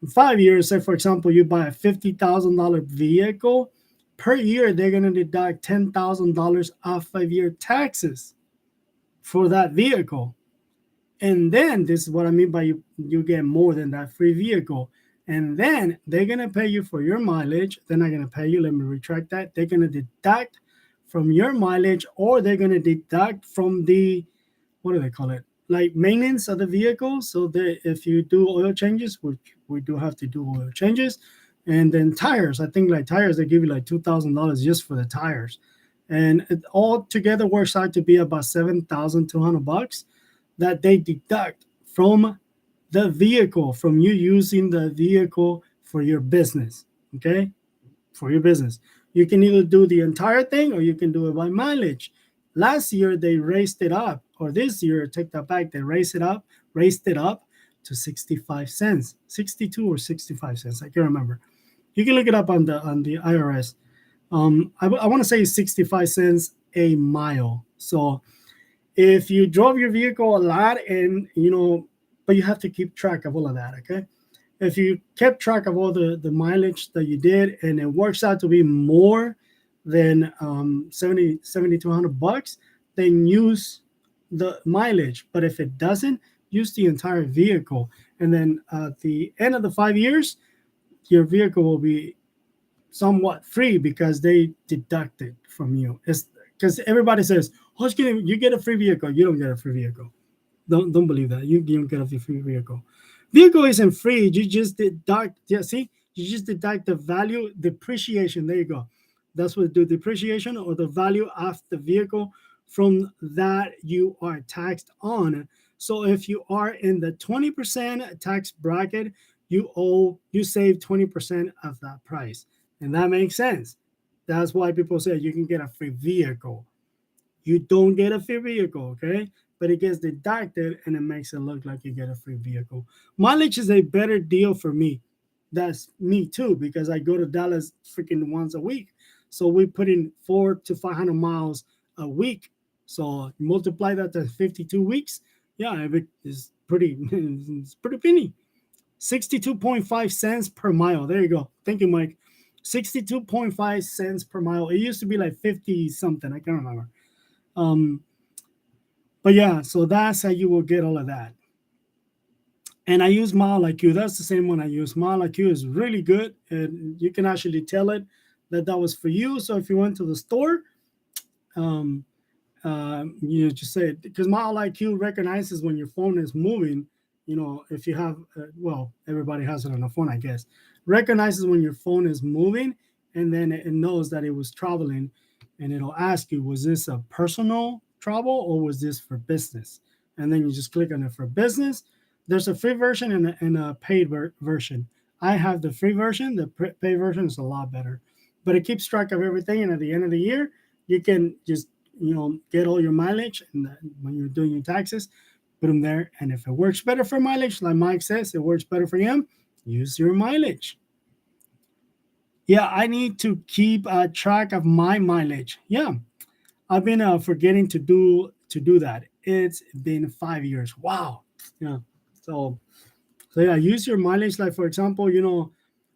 in 5 years, say for example, you buy a $50,000 vehicle, per year they're going to deduct $10,000 off of your taxes for that vehicle. And then this is what I mean by you get more than that free vehicle. And then they're going to pay you for your mileage. They're not going to pay you. Let me retract that. They're going to deduct from your mileage, or they're going to deduct from the, what do they call it? Like maintenance of the vehicle. So that if you do oil changes, which we do have to do oil changes, and then tires. I think like tires, they give you like $2,000 just for the tires. And it all together works out to be about $7,200 that they deduct from the vehicle, from you using the vehicle for your business. Okay, for your business, you can either do the entire thing or you can do it by mileage. Last year they raised it up, or this year, take that back, they raised it up to 65 cents, 62 or 65 cents. I can't remember. You can look it up on the IRS. I want to say 65 cents a mile. So if you drove your vehicle a lot, and but you have to keep track of all of that. Okay, if you kept track of all the mileage that you did, and it works out to be more than 7,200 bucks, then use the mileage. But if it doesn't, use the entire vehicle. And then at the end of the 5 years, your vehicle will be somewhat free because they deduct it from you. It's because everybody says, "Oh, you get a free vehicle." You don't get a free vehicle. Don't believe that. You don't get a free vehicle. Vehicle isn't free. You just deduct. Yeah, see, you just deduct the value depreciation. There you go. That's what do depreciation, or the value of the vehicle from that you are taxed on. So if you are in the 20% tax bracket, you save 20% of that price. And that makes sense. That's why people say you can get a free vehicle. You don't get a free vehicle, okay? But it gets deducted and it makes it look like you get a free vehicle. Mileage is a better deal for me. That's me too, because I go to Dallas freaking once a week. So we put in 400 to 500 miles a week. So multiply that to 52 weeks. Yeah, it's pretty, it's pretty penny. 62.5 cents per mile. There you go. Thank you, Mike. 62.5 cents per mile. It used to be like 50 something. I can't remember. But yeah, so that's how you will get all of that. And I use Mile IQ. That's the same one I use. Mile IQ is really good, and you can actually tell it that was for you. So if you went to the store, um, you just say, because Mile IQ recognizes when your phone is moving. If you have, well, everybody has it on a phone, I guess. Recognizes when your phone is moving, and then it knows that it was traveling, and it'll ask you, was this a personal travel or was this for business? And then you just click on it for business. There's a free version and a paid version. I have the free version. The paid version is a lot better, but it keeps track of everything. And at the end of the year, you can just get all your mileage, and when you're doing your taxes, put them there. And if it works better for mileage, like Mike says, it works better for him, use your mileage. Yeah, I need to keep track of my mileage. Yeah, I've been forgetting to do that. It's been 5 years. Wow. Yeah. So yeah, use your mileage. Like for example,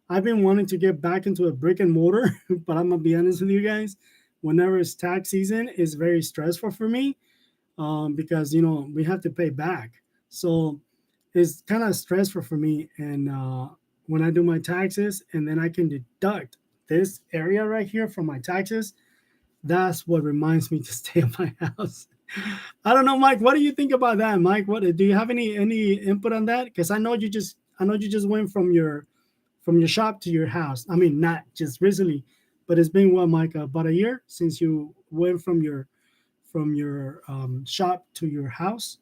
I've been wanting to get back into a brick and mortar, but I'm gonna be honest with you guys. Whenever it's tax season, it's very stressful for me, because we have to pay back. So it's kind of stressful for me. And when I do my taxes, and then I can deduct this area right here from my taxes, that's what reminds me to stay at my house. I don't know, Mike. What do you think about that, Mike? What do you have any input on that? Because I know you just went from your shop to your house. I mean, not just recently, but it's been what, Mike, about a year since you went from your shop to your house,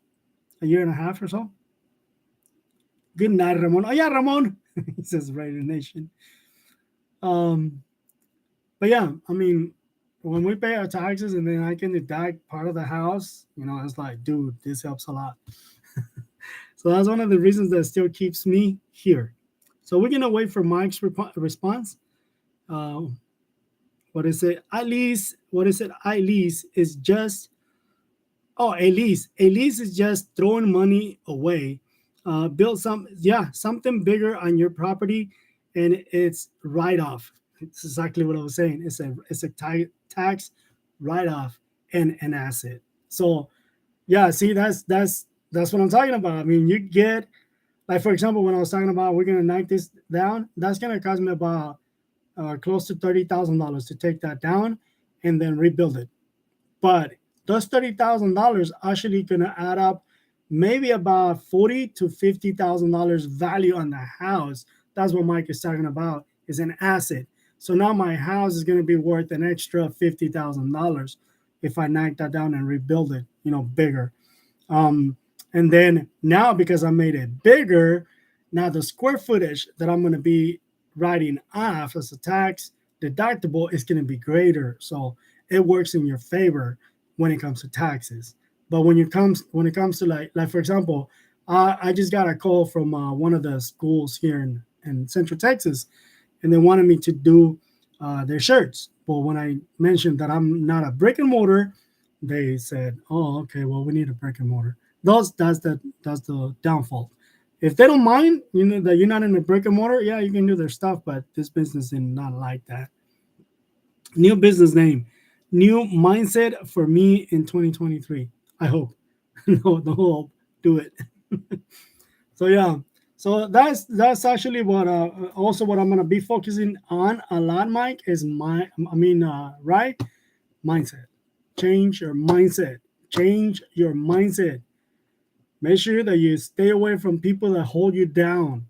a year and a half or so. Good night, Ramon. Oh yeah, Ramon. He says Raider Nation. Um, but yeah, I mean, when we pay our taxes and then I can deduct part of the house, it's like, dude, this helps a lot. So that's one of the reasons that still keeps me here. So we're gonna wait for Mike's response. Uh, what is it? At least, what is it? At least is just a lease is just throwing money away. Build something bigger on your property, and it's write off. It's exactly what I was saying. It's a tax write off and an asset. So yeah, see, that's what I'm talking about. I mean, you get, like, for example, when I was talking about we're gonna knock this down, that's gonna cost me about close to $30,000 to take that down and then rebuild it. But those $30,000 actually gonna add up maybe about $40,000 to $50,000 value on the house. That's what Mike is talking about, is an asset. So now my house is gonna be worth an extra $50,000 if I knock that down and rebuild it, bigger. Um, and then now, because I made it bigger, now the square footage that I'm going to be writing off as a tax deductible is going to be greater. So it works in your favor when it comes to taxes. But when it comes to, like for example, I just got a call from one of the schools here in Central Texas, and they wanted me to do their shirts. But when I mentioned that I'm not a brick and mortar, they said, "Oh, okay. Well, we need a brick and mortar." That's the downfall. If they don't mind, that you're not in a brick and mortar, yeah, you can do their stuff. But this business is not like that. New business name, new mindset for me in 2023. I hope. No, the whole do it. So yeah, so that's actually what also what I'm gonna be focusing on a lot, Mike, is right, mindset. Change your mindset. Change your mindset. Make sure that you stay away from people that hold you down.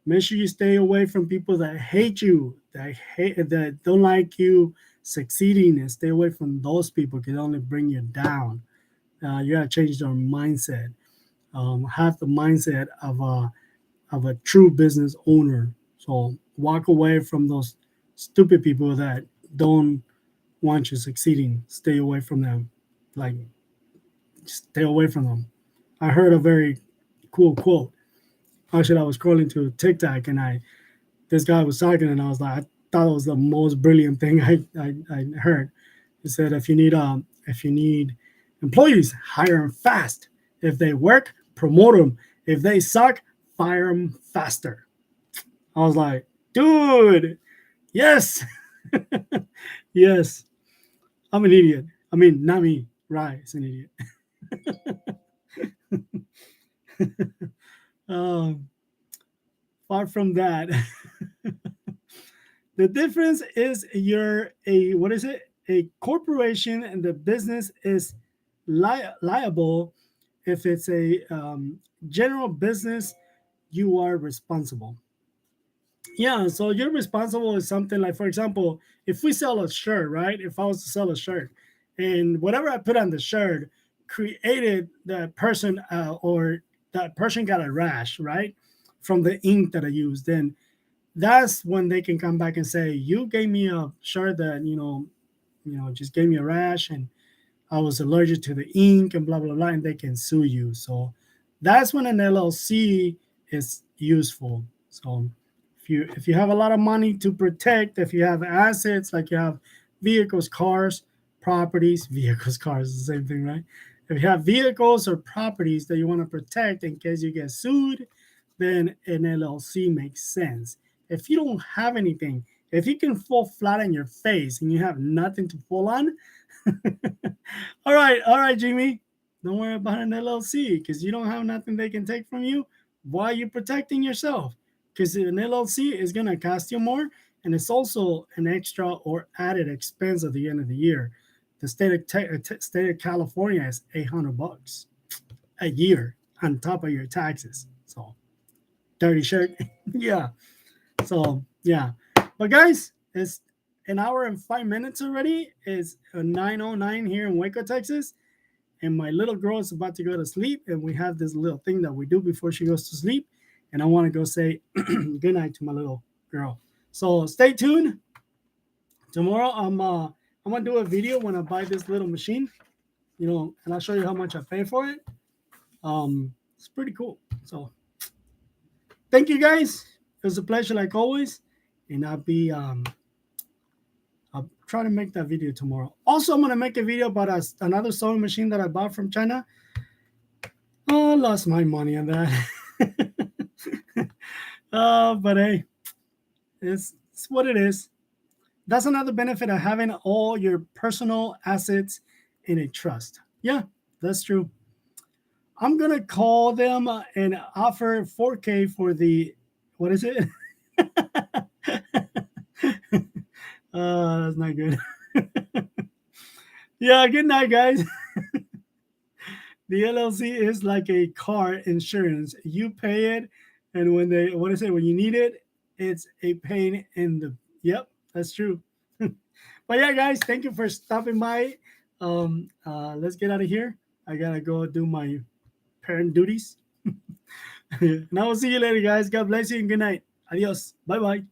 Make sure you stay away from people that hate you, that don't like you succeeding, and stay away from those people because they only bring you down. You gotta change your mindset. Have the mindset of a true business owner. So walk away from those stupid people that don't want you succeeding. Stay away from them. Like, stay away from them. I heard a very cool quote. Actually, I was scrolling to TikTok, and this guy was talking, and I was like, I thought it was the most brilliant thing I heard. He said, if you need employees, hire them fast. If they work, promote them. If they suck, fire them faster. I was like, dude, yes, yes. I'm an idiot. I mean, not me. Right, it's an idiot. um, Far from that. The difference is you're a what is it? A corporation, and the business is liable. If it's a general business, you are responsible. Yeah, so you're responsible is something like, for example, if we sell a shirt, right? If I was to sell a shirt, and whatever I put on the shirt created the person, or that person got a rash, right, from the ink that I used, then that's when they can come back and say, you gave me a shirt that just gave me a rash, and I was allergic to the ink and blah blah blah, and they can sue you. So that's when an LLC is useful. So if you have a lot of money to protect, if you have assets like you have vehicles, cars, properties, vehicles, cars is the same thing, right? If you have vehicles or properties that you want to protect in case you get sued, then an LLC makes sense. If you don't have anything, if you can fall flat on your face and you have nothing to fall on, all right, Jimmy. Don't worry about an LLC because you don't have nothing they can take from you. Why are you protecting yourself? Because an LLC is going to cost you more, and it's also an extra or added expense at the end of the year. The state of California is $800 a year on top of your taxes. So dirty shirt, yeah. So yeah, but guys, it's an hour and 5 minutes already. It's 9:09 here in Waco, Texas, and my little girl is about to go to sleep. And we have this little thing that we do before she goes to sleep. And I want to go say good night to my little girl. So stay tuned. Tomorrow I'm gonna do a video when I buy this little machine, and I'll show you how much I pay for it. It's pretty cool. So thank you guys. It was a pleasure like always, and I'll try to make that video tomorrow. Also, I'm gonna make a video about another sewing machine that I bought from China. Oh, I lost my money on that. But hey, it's what it is. That's another benefit of having all your personal assets in a trust. Yeah, that's true. I'm gonna call them and offer 4K for the what is it? That's not good. Yeah, good night, guys. The LLC is like a car insurance. You pay it, and when they what is it? When you need it, it's a pain in the. Yep, that's true. But yeah, guys, thank you for stopping by. Let's get out of here. I gotta go do my parent duties. And I will see you later, guys. God bless you and good night. Adios. Bye bye.